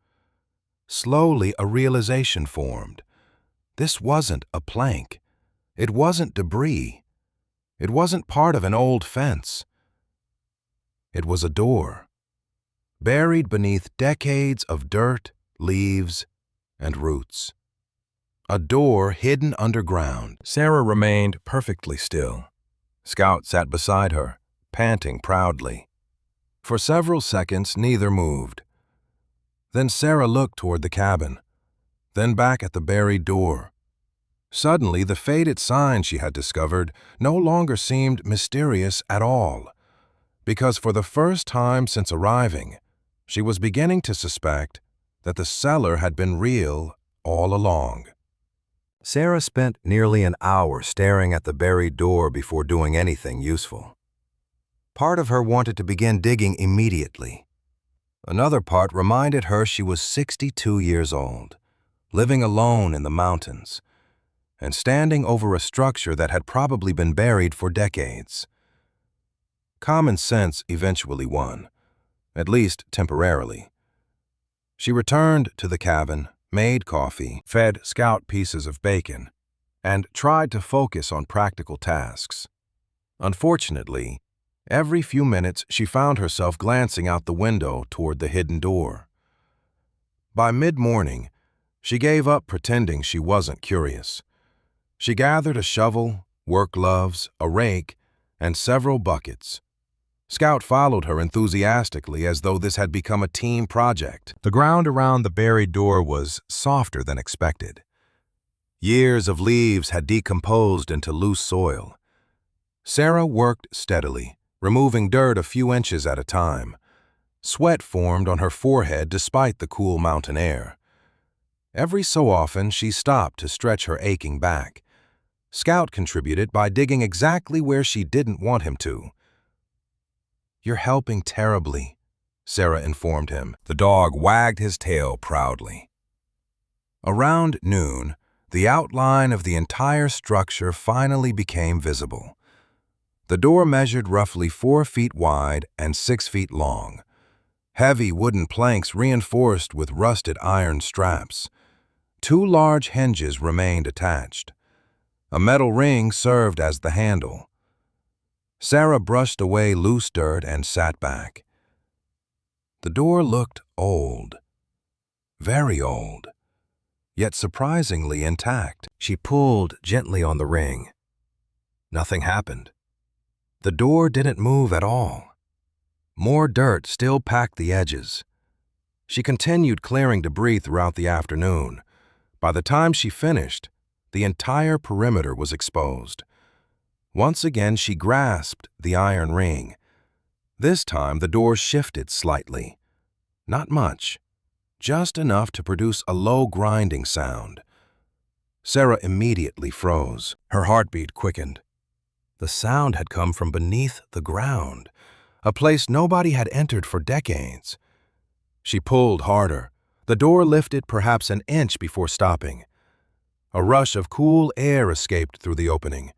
[SPEAKER 2] Slowly, a realization formed. This wasn't a plank. It wasn't debris. It wasn't part of an old fence. It was a door, buried beneath decades of dirt, leaves, and roots. a door hidden underground. Sarah remained perfectly still. Scout sat beside her, panting proudly. For several seconds, neither moved. Then Sarah looked toward the cabin, then back at the buried door. Suddenly, the faded sign she had discovered no longer seemed mysterious at all, because for the first time since arriving, she was beginning to suspect that the cellar had been real all along. Sarah spent nearly an hour staring at the buried door before doing anything useful. Part of her wanted to begin digging immediately. Another part reminded her she was 62 years old, living alone in the mountains, and standing over a structure that had probably been buried for decades. Common sense eventually won, at least temporarily. She returned to the cabin, made coffee, fed Scout pieces of bacon, and tried to focus on practical tasks. Unfortunately, every few minutes she found herself glancing out the window toward the hidden door. By mid-morning, she gave up pretending she wasn't curious. She gathered a shovel, work gloves, a rake, and several buckets. Scout followed her enthusiastically as though this had become a team project. The ground around the buried door was softer than expected. Years of leaves had decomposed into loose soil. Sarah worked steadily, removing dirt a few inches at a time. Sweat formed on her forehead despite the cool mountain air. Every so often, she stopped to stretch her aching back. Scout contributed by digging exactly where she didn't want him to. "You're helping terribly," Sarah informed him. The dog wagged his tail proudly. Around noon, the outline of the entire structure finally became visible. The door measured roughly 4 feet wide and 6 feet long. Heavy wooden planks reinforced with rusted iron straps. 2 large hinges remained attached. A metal ring served as the handle. Sarah brushed away loose dirt and sat back. The door looked old, very old, yet surprisingly intact. She pulled gently on the ring. Nothing happened. The door didn't move at all. More dirt still packed the edges. She continued clearing debris throughout the afternoon. By the time she finished, the entire perimeter was exposed. Once again, she grasped the iron ring. This time, the door shifted slightly. Not much, just enough to produce a low grinding sound. Sarah immediately froze. Her heartbeat quickened. The sound had come from beneath the ground, a place nobody had entered for decades. She pulled harder. The door lifted perhaps an inch before stopping. A rush of cool air escaped through the opening.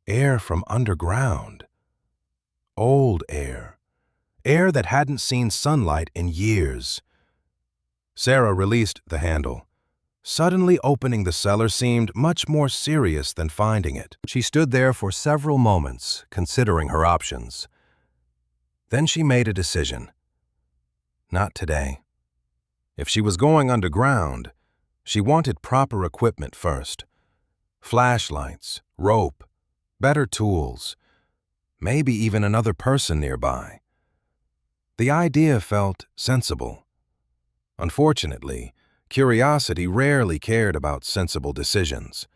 [SPEAKER 2] Air from underground. Old air. Air that hadn't seen sunlight in years. Sarah released the handle. Suddenly opening the cellar seemed much more serious than finding it. She stood there for several moments, considering her options. Then she made a decision. Not today. If she was going underground, she wanted proper equipment first. Flashlights, rope, better tools, maybe even another person nearby. The idea felt sensible. Unfortunately, curiosity rarely cared about sensible decisions.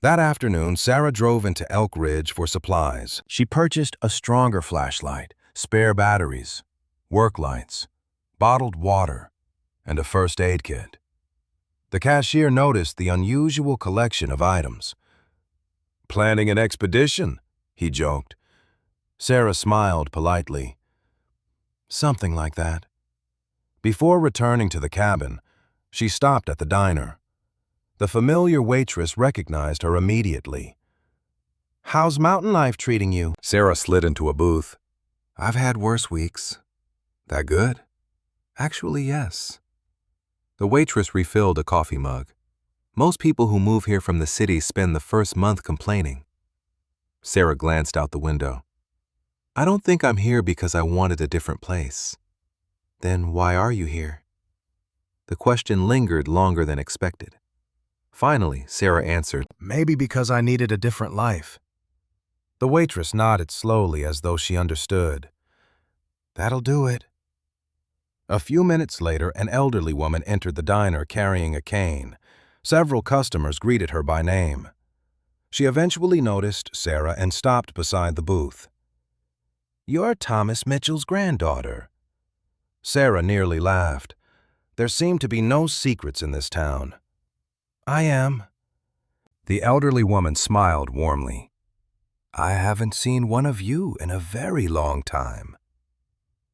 [SPEAKER 2] That afternoon, Sarah drove into Elk Ridge for supplies. She purchased a stronger flashlight, spare batteries, work lights, bottled water, and a first aid kit. The cashier noticed the unusual collection of items. "Planning an expedition?" he joked. Sarah smiled politely. "Something like that." Before returning to the cabin, she stopped at the diner. The familiar waitress recognized her immediately. "How's mountain life treating you?" Sarah slid into a booth. "I've had worse weeks." "That good?" "Actually, yes." The waitress refilled a coffee mug. "Most people who move here from the city spend the first month complaining." Sarah glanced out the window. "I don't think I'm here because I wanted a different place." "Then why are you here?" The question lingered longer than expected. Finally, Sarah answered, "Maybe because I needed a different life." The waitress nodded slowly as though she understood. "That'll do it." A few minutes later, an elderly woman entered the diner carrying a cane. Several customers greeted her by name. She eventually noticed Sarah and stopped beside the booth. "You're Thomas Mitchell's granddaughter." Sarah nearly laughed. There seemed to be no secrets in this town. "I am." The elderly woman smiled warmly. "I haven't seen one of you in a very long time."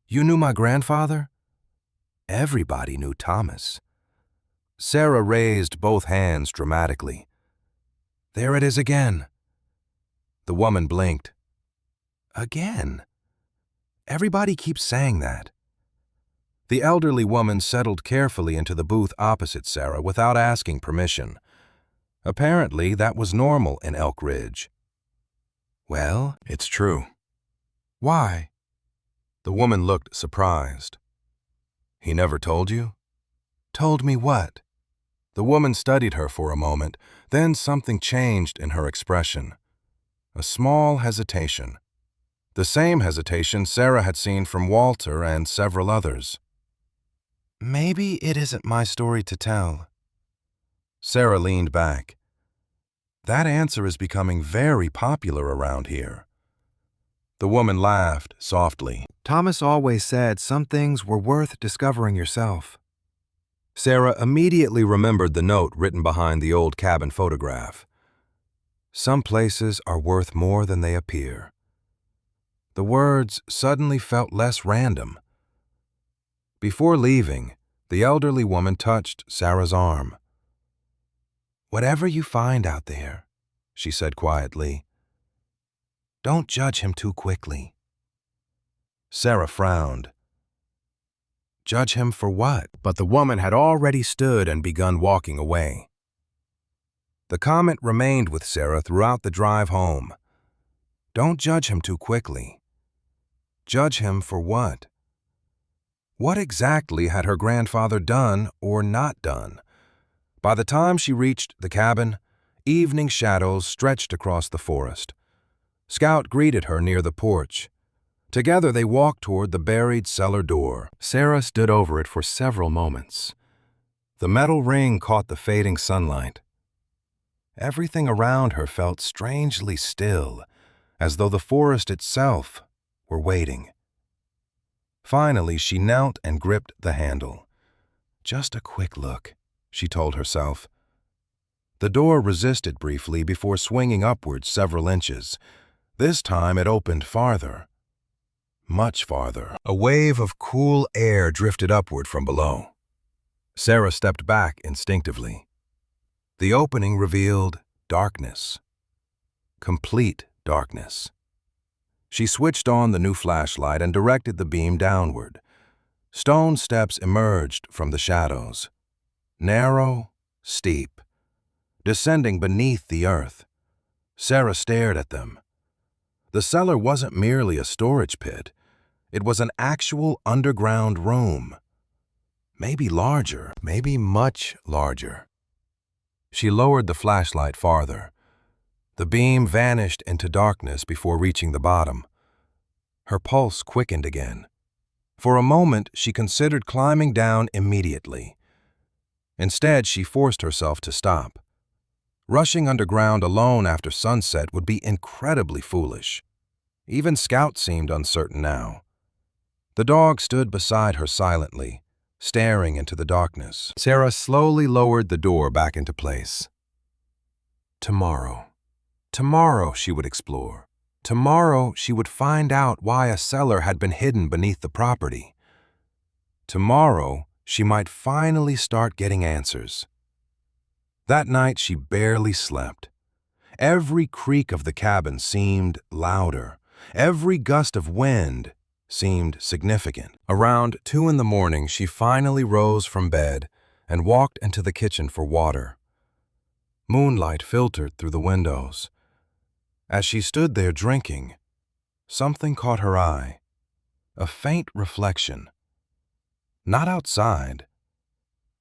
[SPEAKER 2] "You knew my grandfather?" Everybody knew Thomas. Sarah raised both hands dramatically. "There it is again." The woman blinked. "Again? Everybody keeps saying that." The elderly woman settled carefully into the booth opposite Sarah without asking permission. Apparently, that was normal in Elk Ridge. "Well, it's true." "Why?" The woman looked surprised. "He never told you?" "Told me what?" The woman studied her for a moment, then something changed in her expression. A small hesitation. The same hesitation Sarah had seen from Walter and several others. "Maybe it isn't my story to tell." Sarah leaned back. "That answer is becoming very popular around here." The woman laughed softly. "Thomas always said some things were worth discovering yourself." Sarah immediately remembered the note written behind the old cabin photograph. "Some places are worth more than they appear." The words suddenly felt less random. Before leaving, the elderly woman touched Sarah's arm. "Whatever you find out there," she said quietly, "don't judge him too quickly." Sarah frowned. Judge him for what? But the woman had already stood and begun walking away. The comment remained with Sarah throughout the drive home. Don't judge him too quickly. Judge him for what? What exactly had her grandfather done or not done? By the time she reached the cabin, evening shadows stretched across the forest. Scout greeted her near the porch. Together they walked toward the buried cellar door. Sarah stood over it for several moments. The metal ring caught the fading sunlight. Everything around her felt strangely still, as though the forest itself were waiting. Finally, she knelt and gripped the handle. Just a quick look, she told herself. The door resisted briefly before swinging upward several inches. This time it opened farther. Much farther. A wave of cool air drifted upward from below. Sarah stepped back instinctively. The opening revealed darkness. Complete darkness. She switched on the new flashlight and directed the beam downward. Stone steps emerged from the shadows. Narrow, steep, descending beneath the earth. Sarah stared at them. The cellar wasn't merely a storage pit. It was an actual underground room. Maybe larger, maybe much larger. She lowered the flashlight farther. The beam vanished into darkness before reaching the bottom. Her pulse quickened again. For a moment, she considered climbing down immediately. Instead, she forced herself to stop. Rushing underground alone after sunset would be incredibly foolish. Even Scout seemed uncertain now. The dog stood beside her silently, staring into the darkness. Sarah slowly lowered the door back into place. Tomorrow. Tomorrow she would explore. Tomorrow she would find out why a cellar had been hidden beneath the property. Tomorrow she might finally start getting answers. That night she barely slept. Every creak of the cabin seemed louder. Every gust of wind seemed significant. Around 2 a.m, she finally rose from bed and walked into the kitchen for water. Moonlight filtered through the windows. As she stood there drinking, something caught her eye. A faint reflection. Not outside,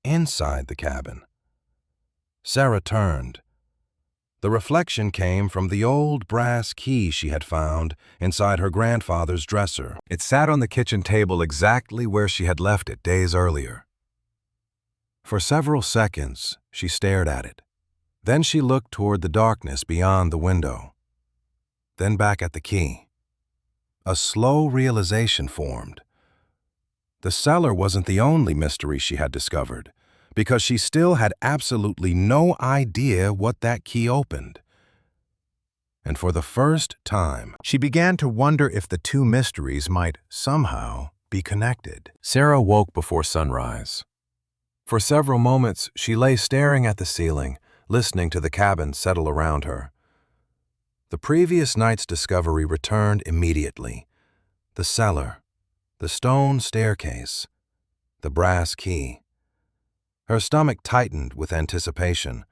[SPEAKER 2] inside the cabin. Sarah turned. The reflection came from the old brass key she had found inside her grandfather's dresser. It sat on the kitchen table exactly where she had left it days earlier. For several seconds, she stared at it. Then she looked toward the darkness beyond the window. Then back at the key. A slow realization formed. The cellar wasn't the only mystery she had discovered, because she still had absolutely no idea what that key opened. And for the first time, she began to wonder if the two mysteries might somehow be connected. Sarah woke before sunrise. For several moments, she lay staring at the ceiling, listening to the cabin settle around her. The previous night's discovery returned immediately. The cellar, the stone staircase, the brass key. Her stomach tightened with anticipation.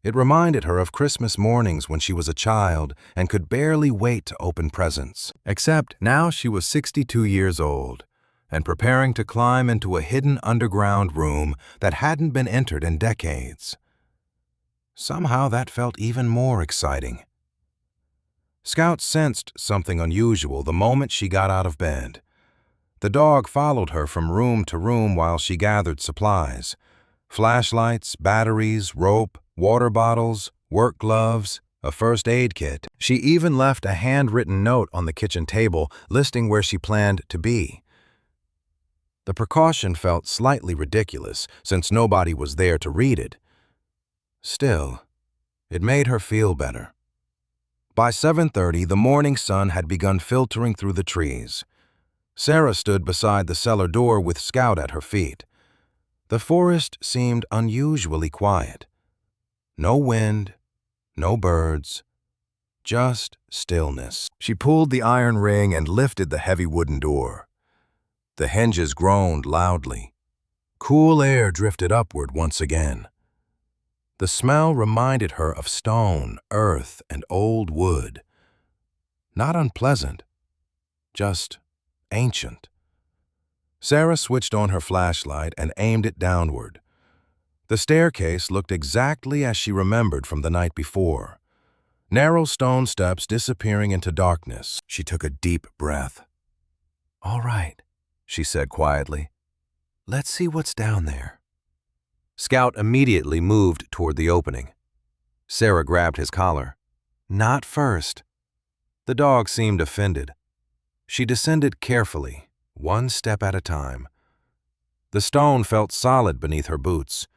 [SPEAKER 2] It reminded her of Christmas mornings when she was a child and could barely wait to open presents. Except now she was 62 years old and preparing to climb into a hidden underground room that hadn't been entered in decades. Somehow that felt even more exciting. Scout sensed something unusual the moment she got out of bed. The dog followed her from room to room while she gathered supplies. Flashlights, batteries, rope, water bottles, work gloves, a first aid kit. She even left a handwritten note on the kitchen table listing where she planned to be. The precaution felt slightly ridiculous since nobody was there to read it. Still, it made her feel better. By 7:30, the morning sun had begun filtering through the trees. Sarah stood beside the cellar door with Scout at her feet. The forest seemed unusually quiet. No wind, no birds, just stillness. She pulled the iron ring and lifted the heavy wooden door. The hinges groaned loudly. Cool air drifted upward once again. The smell reminded her of stone, earth, and old wood. Not unpleasant, just ancient. Sarah switched on her flashlight and aimed it downward. The staircase looked exactly as she remembered from the night before. Narrow stone steps disappearing into darkness. She took a deep breath. "All right," she said quietly. "Let's see what's down there." Scout immediately moved toward the opening. Sarah grabbed his collar. "Not first." The dog seemed offended. She descended carefully, one step at a time. The stone felt solid beneath her boots.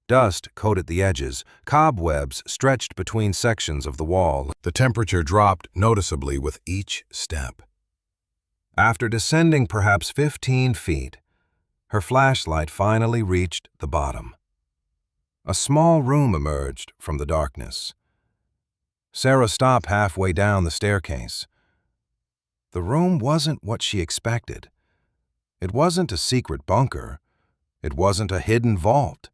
[SPEAKER 2] Dust coated the edges, cobwebs stretched between sections of the wall. The temperature dropped noticeably with each step. After descending perhaps 15 feet, her flashlight finally reached the bottom. A small room emerged from the darkness. Sarah stopped halfway down the staircase. The room wasn't what she expected. It wasn't a secret bunker. It wasn't a hidden vault.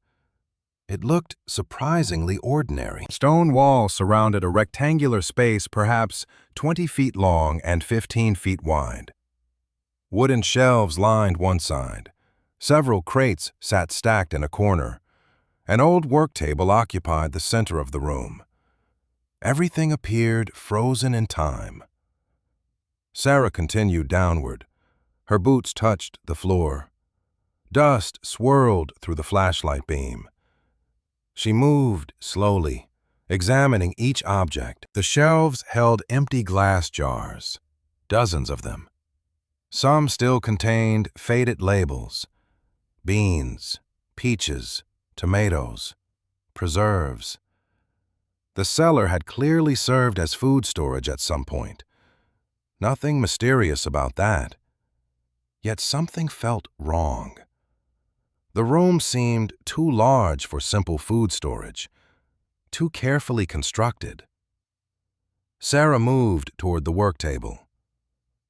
[SPEAKER 2] It looked surprisingly ordinary. Stone walls surrounded a rectangular space perhaps 20 feet long and 15 feet wide. Wooden shelves lined one side. Several crates sat stacked in a corner. An old work table occupied the center of the room. Everything appeared frozen in time. Sarah continued downward. Her boots touched the floor. Dust swirled through the flashlight beam. She moved slowly, examining each object. The shelves held empty glass jars, dozens of them. Some still contained faded labels: beans, peaches, tomatoes, preserves. The cellar had clearly served as food storage at some point. Nothing mysterious about that. Yet something felt wrong. The room seemed too large for simple food storage, too carefully constructed. Sarah moved toward the work table.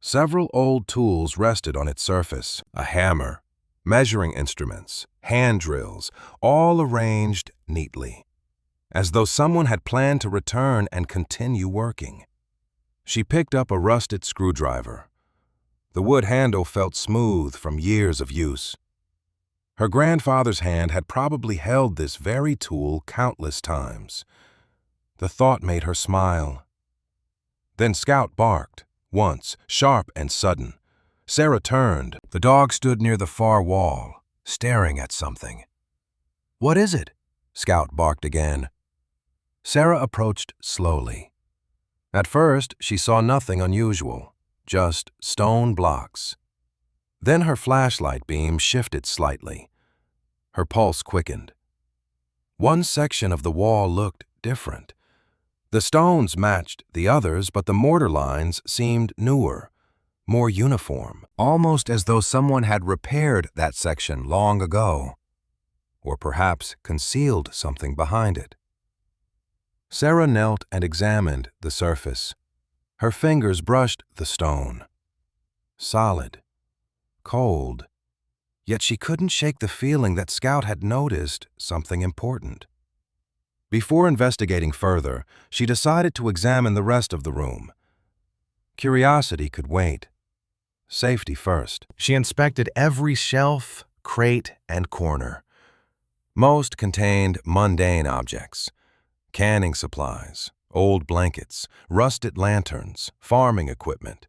[SPEAKER 2] Several old tools rested on its surface: a hammer, measuring instruments, hand drills, all arranged neatly, as though someone had planned to return and continue working. She picked up a rusted screwdriver. The wood handle felt smooth from years of use. Her grandfather's hand had probably held this very tool countless times. The thought made her smile. Then Scout barked, once, sharp and sudden. Sarah turned. The dog stood near the far wall, staring at something. "What is it?" Scout barked again. Sarah approached slowly. At first, she saw nothing unusual, just stone blocks. Then her flashlight beam shifted slightly. Her pulse quickened. One section of the wall looked different. The stones matched the others, but the mortar lines seemed newer, more uniform, almost as though someone had repaired that section long ago, or perhaps concealed something behind it. Sarah knelt and examined the surface. Her fingers brushed the stone. Solid, cold, yet she couldn't shake the feeling that Scout had noticed something important. Before investigating further, she decided to examine the rest of the room. Curiosity could wait. Safety first. She inspected every shelf, crate, and corner. Most contained mundane objects: canning supplies, old blankets, rusted lanterns, farming equipment.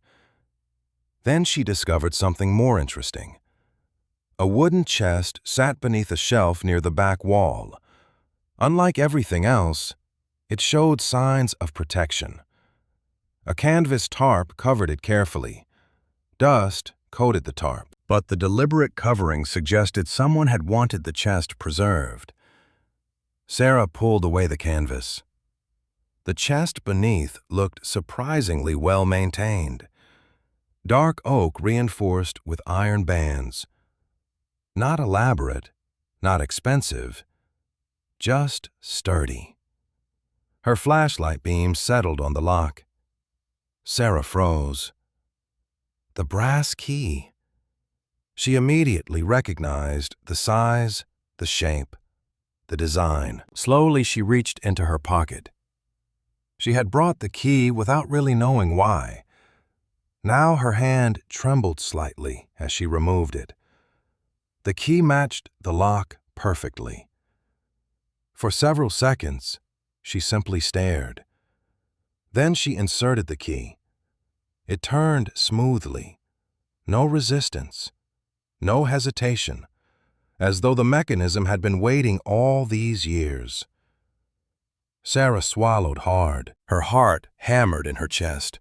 [SPEAKER 2] Then she discovered something more interesting. A wooden chest sat beneath a shelf near the back wall. Unlike everything else, it showed signs of protection. A canvas tarp covered it carefully. Dust coated the tarp, but the deliberate covering suggested someone had wanted the chest preserved. Sarah pulled away the canvas. The chest beneath looked surprisingly well maintained. Dark oak reinforced with iron bands. Not elaborate, not expensive, just sturdy. Her flashlight beam settled on the lock. Sarah froze. The brass key. She immediately recognized the size, the shape, the design. Slowly, she reached into her pocket. She had brought the key without really knowing why. Now her hand trembled slightly as she removed it. The key matched the lock perfectly. For several seconds, she simply stared. Then she inserted the key. It turned smoothly. No resistance, no hesitation, as though the mechanism had been waiting all these years. Sarah swallowed hard. Her heart hammered in her chest.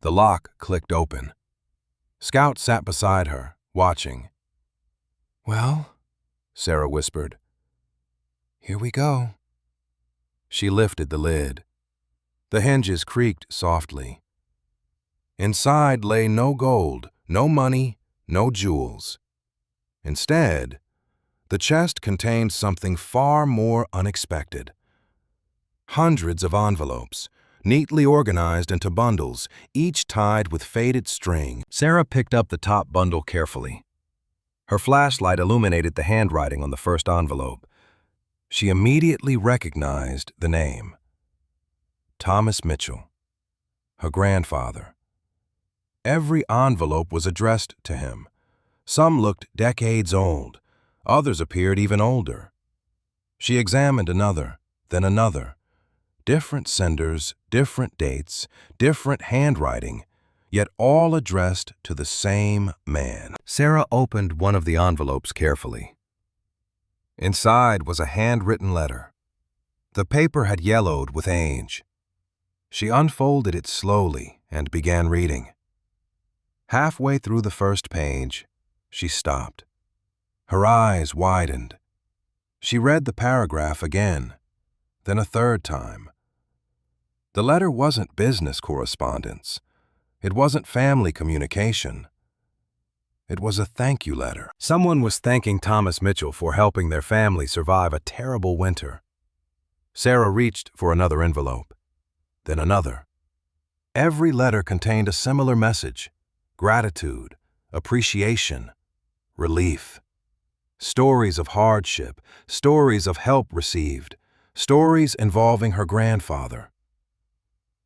[SPEAKER 2] The lock clicked open. Scout sat beside her, watching. "Well," Sarah whispered, "here we go." She lifted the lid. The hinges creaked softly. Inside lay no gold, no money, no jewels. Instead, the chest contained something far more unexpected. Hundreds of envelopes, neatly organized into bundles, each tied with faded string. Sarah picked up the top bundle carefully. Her flashlight illuminated the handwriting on the first envelope. She immediately recognized the name. Thomas Mitchell, her grandfather. Every envelope was addressed to him. Some looked decades old, others appeared even older. She examined another, then another. Different senders, different dates, different handwriting, yet all addressed to the same man. Sarah opened one of the envelopes carefully. Inside was a handwritten letter. The paper had yellowed with age. She unfolded it slowly and began reading. Halfway through the first page, she stopped. Her eyes widened. She read the paragraph again, then a third time. The letter wasn't business correspondence. It wasn't family communication. It was a thank you letter. Someone was thanking Thomas Mitchell for helping their family survive a terrible winter. Sarah reached for another envelope, then another. Every letter contained a similar message: gratitude, appreciation, relief. Stories of hardship, stories of help received, stories involving her grandfather.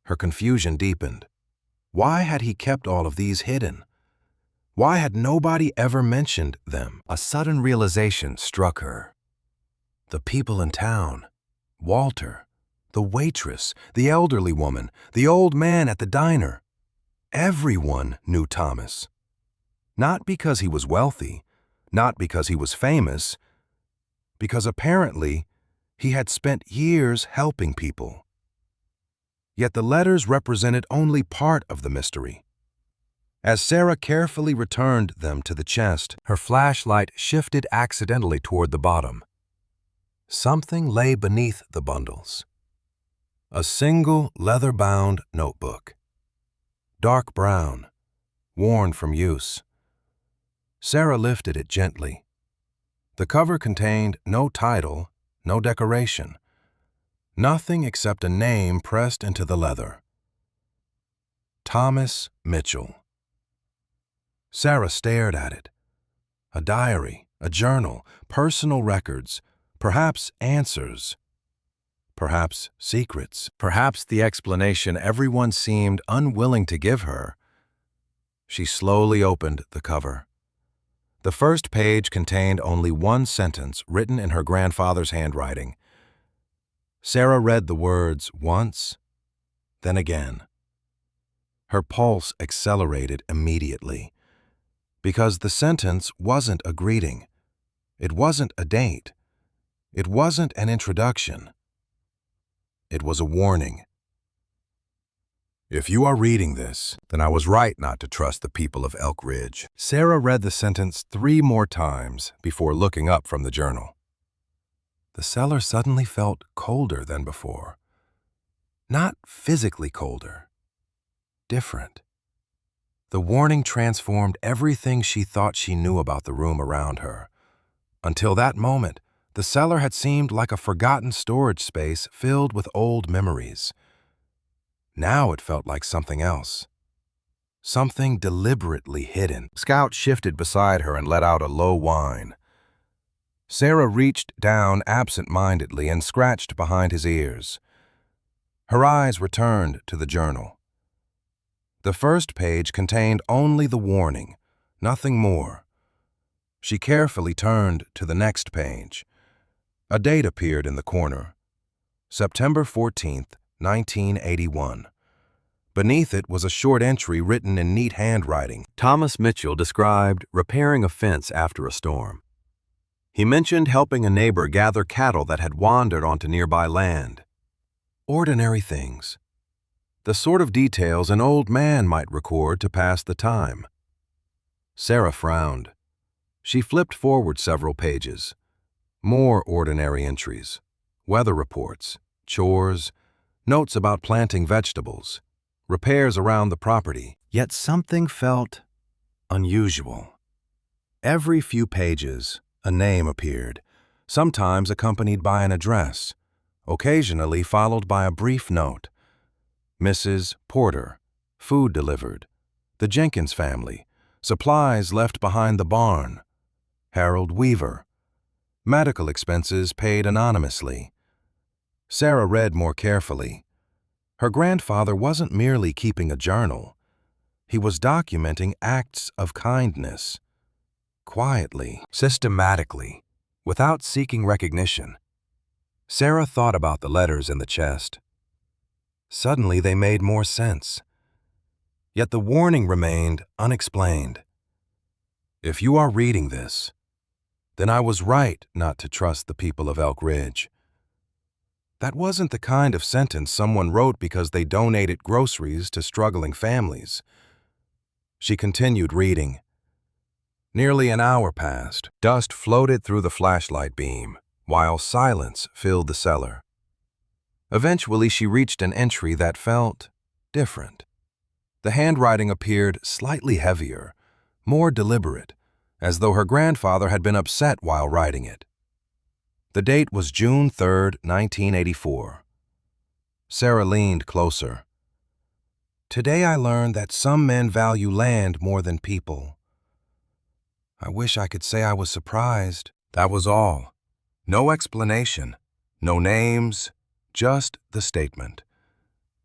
[SPEAKER 2] Her confusion deepened. Why had he kept all of these hidden? Why had nobody ever mentioned them? A sudden realization struck her. The people in town, Walter, the waitress, the elderly woman, the old man at the diner. Everyone knew Thomas. Not because he was wealthy, not because he was famous, because apparently he had spent years helping people. Yet the letters represented only part of the mystery. As Sarah carefully returned them to the chest, her flashlight shifted accidentally toward the bottom. Something lay beneath the bundles. A single leather-bound notebook. Dark brown, worn from use. Sarah lifted it gently. The cover contained no title, no decoration. Nothing except a name pressed into the leather. Thomas Mitchell. Sarah stared at it. A diary, a journal, personal records, perhaps answers, perhaps secrets, perhaps the explanation everyone seemed unwilling to give her. She slowly opened the cover. The first page contained only one sentence written in her grandfather's handwriting. Sarah read the words once, then again. Her pulse accelerated immediately, because the sentence wasn't a greeting. It wasn't a date. It wasn't an introduction. It was a warning. If you are reading this, then I was right not to trust the people of Elk Ridge. Sarah read the sentence 3 more times before looking up from the journal. The cellar suddenly felt colder than before. Not physically colder. Different. The warning transformed everything she thought she knew about the room around her. Until that moment, the cellar had seemed like a forgotten storage space filled with old memories. Now it felt like something else. Something deliberately hidden. Scout shifted beside her and let out a low whine. Sarah reached down absent-mindedly and scratched behind his ears. Her eyes returned to the journal. The first page contained only the warning, nothing more. She carefully turned to the next page. A date appeared in the corner. September 14th, 1981. Beneath it was a short entry written in neat handwriting. Thomas Mitchell described repairing a fence after a storm. He mentioned helping a neighbor gather cattle that had wandered onto nearby land. Ordinary things. The sort of details an old man might record to pass the time. Sarah frowned. She flipped forward several pages. More ordinary entries. Weather reports, chores, notes about planting vegetables, repairs around the property. Yet something felt unusual. Every few pages, a name appeared, sometimes accompanied by an address, occasionally followed by a brief note. Mrs. Porter, food delivered. The Jenkins family, supplies left behind the barn. Harold Weaver, medical expenses paid anonymously. Sarah read more carefully. Her grandfather wasn't merely keeping a journal. He was documenting acts of kindness. Quietly, systematically, without seeking recognition. Sarah thought about the letters in the chest. Suddenly they made more sense. Yet the warning remained unexplained. If you are reading this, then I was right not to trust the people of Elk Ridge. That wasn't the kind of sentence someone wrote because they donated groceries to struggling families. She continued reading. Nearly an hour passed. Dust floated through the flashlight beam, while silence filled the cellar. Eventually, she reached an entry that felt different. The handwriting appeared slightly heavier, more deliberate, as though her grandfather had been upset while writing it. The date was June 3rd, 1984. Sarah leaned closer. Today I learned that some men value land more than people. I wish I could say I was surprised. That was all. No explanation, no names, just the statement.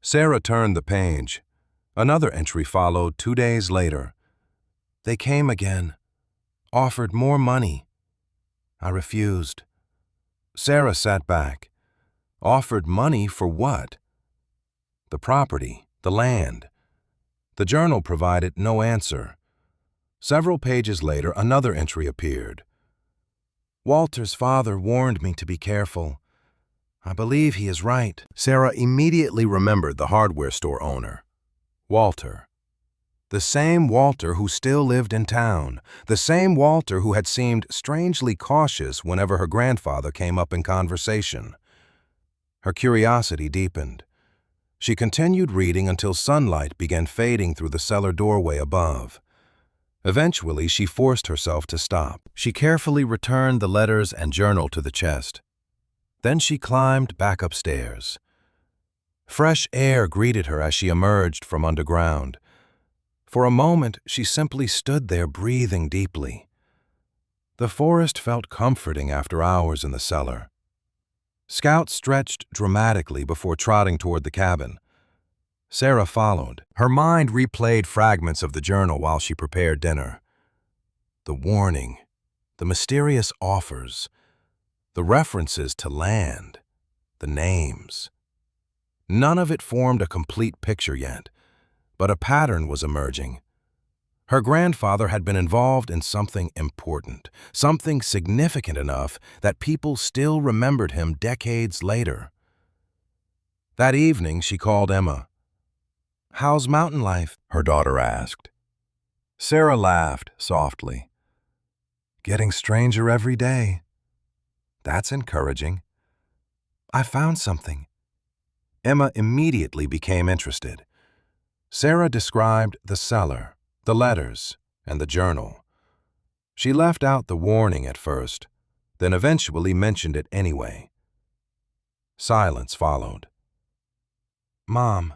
[SPEAKER 2] Sarah turned the page. Another entry followed 2 days later. They came again, offered more money. I refused. Sarah sat back. Offered money for what? The property, the land. The journal provided no answer. Several pages later, another entry appeared. Walter's father warned me to be careful. I believe he is right. Sarah immediately remembered the hardware store owner. Walter. The same Walter who still lived in town. The same Walter who had seemed strangely cautious whenever her grandfather came up in conversation. Her curiosity deepened. She continued reading until sunlight began fading through the cellar doorway above. Eventually, she forced herself to stop. She carefully returned the letters and journal to the chest. Then she climbed back upstairs. Fresh air greeted her as she emerged from underground. For a moment, she simply stood there breathing deeply. The forest felt comforting after hours in the cellar. Scout stretched dramatically before trotting toward the cabin. Sarah followed. Her mind replayed fragments of the journal while she prepared dinner. The warning, the mysterious offers, the references to land, the names. None of it formed a complete picture yet, but a pattern was emerging. Her grandfather had been involved in something important, something significant enough that people still remembered him decades later. That evening, she called Emma. "How's mountain life?" her daughter asked. Sarah laughed softly. "Getting stranger every day." "That's encouraging." "I found something." Emma immediately became interested. Sarah described the cellar, the letters, and the journal. She left out the warning at first, then eventually mentioned it anyway. Silence followed. "Mom,"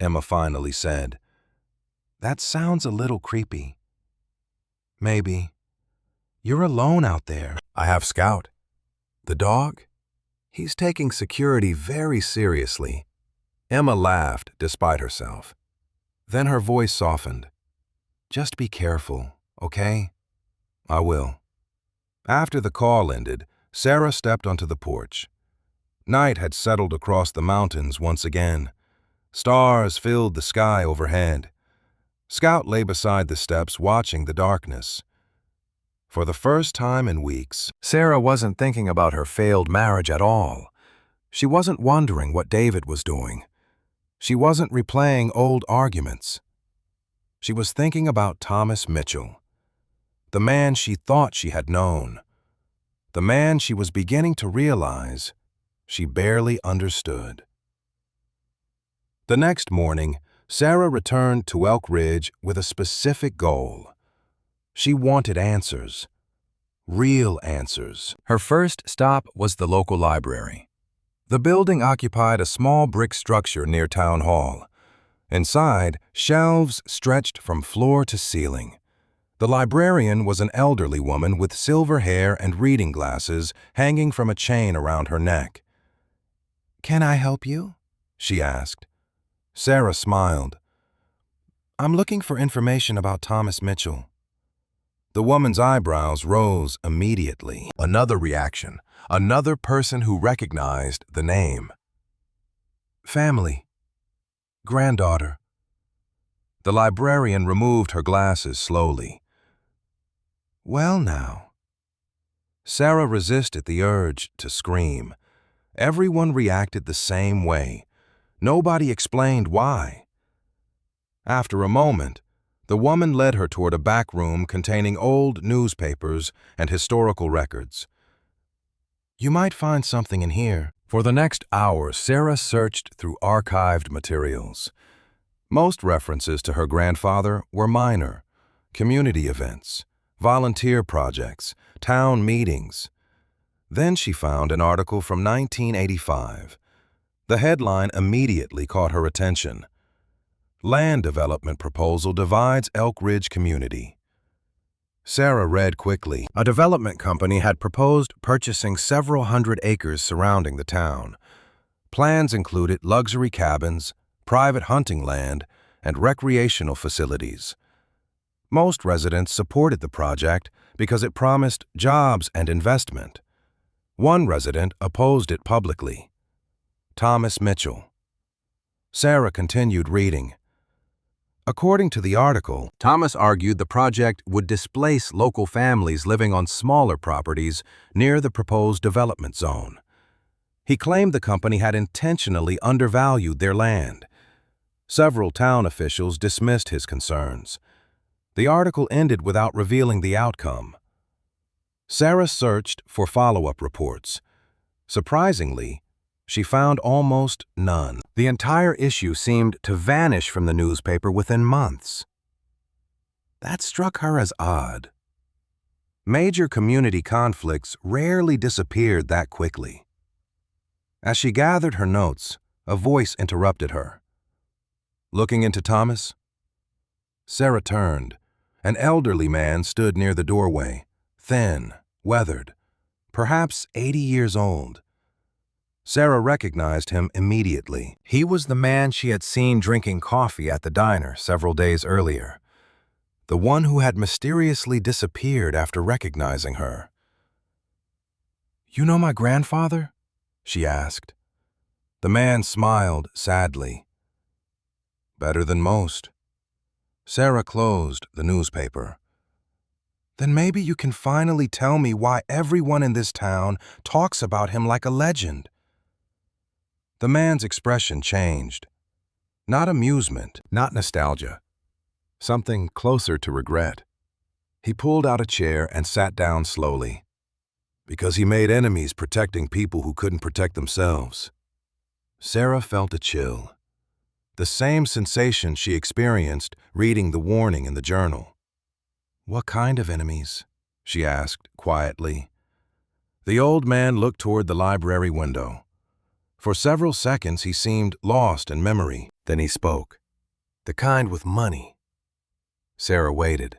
[SPEAKER 2] Emma finally said, "that sounds a little creepy." "Maybe. You're alone out there." "I have Scout." "The dog? He's taking security very seriously." Emma laughed despite herself. Then her voice softened. "Just be careful, okay?" "I will." After the call ended, Sarah stepped onto the porch. Night had settled across the mountains once again. Stars filled the sky overhead. Scout lay beside the steps watching the darkness. For the first time in weeks, Sarah wasn't thinking about her failed marriage at all. She wasn't wondering what David was doing. She wasn't replaying old arguments. She was thinking about Thomas Mitchell, the man she thought she had known, the man she was beginning to realize she barely understood. The next morning, Sarah returned to Elk Ridge with a specific goal. She wanted answers. Real answers. Her first stop was the local library. The building occupied a small brick structure near Town Hall. Inside, shelves stretched from floor to ceiling. The librarian was an elderly woman with silver hair and reading glasses hanging from a chain around her neck. "Can I help you?" she asked. Sarah smiled. "I'm looking for information about Thomas Mitchell." The woman's eyebrows rose immediately. Another reaction, another person who recognized the name. "Family. Granddaughter." The librarian removed her glasses slowly. "Well now." Sarah resisted the urge to scream. Everyone reacted the same way. Nobody explained why. After a moment, the woman led her toward a back room containing old newspapers and historical records. "You might find something in here." For the next hour, Sarah searched through archived materials. Most references to her grandfather were minor: community events, volunteer projects, town meetings. Then she found an article from 1985. The headline immediately caught her attention. "Land development proposal divides Elk Ridge community." Sarah read quickly. A development company had proposed purchasing several hundred acres surrounding the town. Plans included luxury cabins, private hunting land, and recreational facilities. Most residents supported the project because it promised jobs and investment. One resident opposed it publicly. Thomas Mitchell. Sarah continued reading. According to the article, Thomas argued the project would displace local families living on smaller properties near the proposed development zone. He claimed the company had intentionally undervalued their land. Several town officials dismissed his concerns. The article ended without revealing the outcome. Sarah searched for follow-up reports. Surprisingly, she found almost none. The entire issue seemed to vanish from the newspaper within months. That struck her as odd. Major community conflicts rarely disappeared that quickly. As she gathered her notes, a voice interrupted her. Looking into Thomas? Sarah turned. An elderly man stood near the doorway, thin, weathered, perhaps 80 years old. Sarah recognized him immediately. He was the man she had seen drinking coffee at the diner several days earlier, the one who had mysteriously disappeared after recognizing her. "You know my grandfather?" she asked. The man smiled sadly. "Better than most." Sarah closed the newspaper. "Then maybe you can finally tell me why everyone in this town talks about him like a legend." The man's expression changed. Not amusement, not nostalgia. Something closer to regret. He pulled out a chair and sat down slowly. "Because he made enemies protecting people who couldn't protect themselves." Sarah felt a chill. The same sensation she experienced reading the warning in the journal. "What kind of enemies?" she asked quietly. The old man looked toward the library window. For several seconds he seemed lost in memory. Then he spoke. "The kind with money." Sarah waited.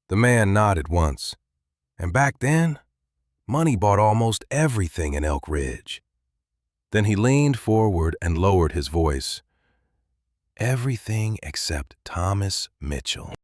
[SPEAKER 2] The man nodded once. "And back then, money bought almost everything in Elk Ridge." Then he leaned forward and lowered his voice. "Everything except Thomas Mitchell."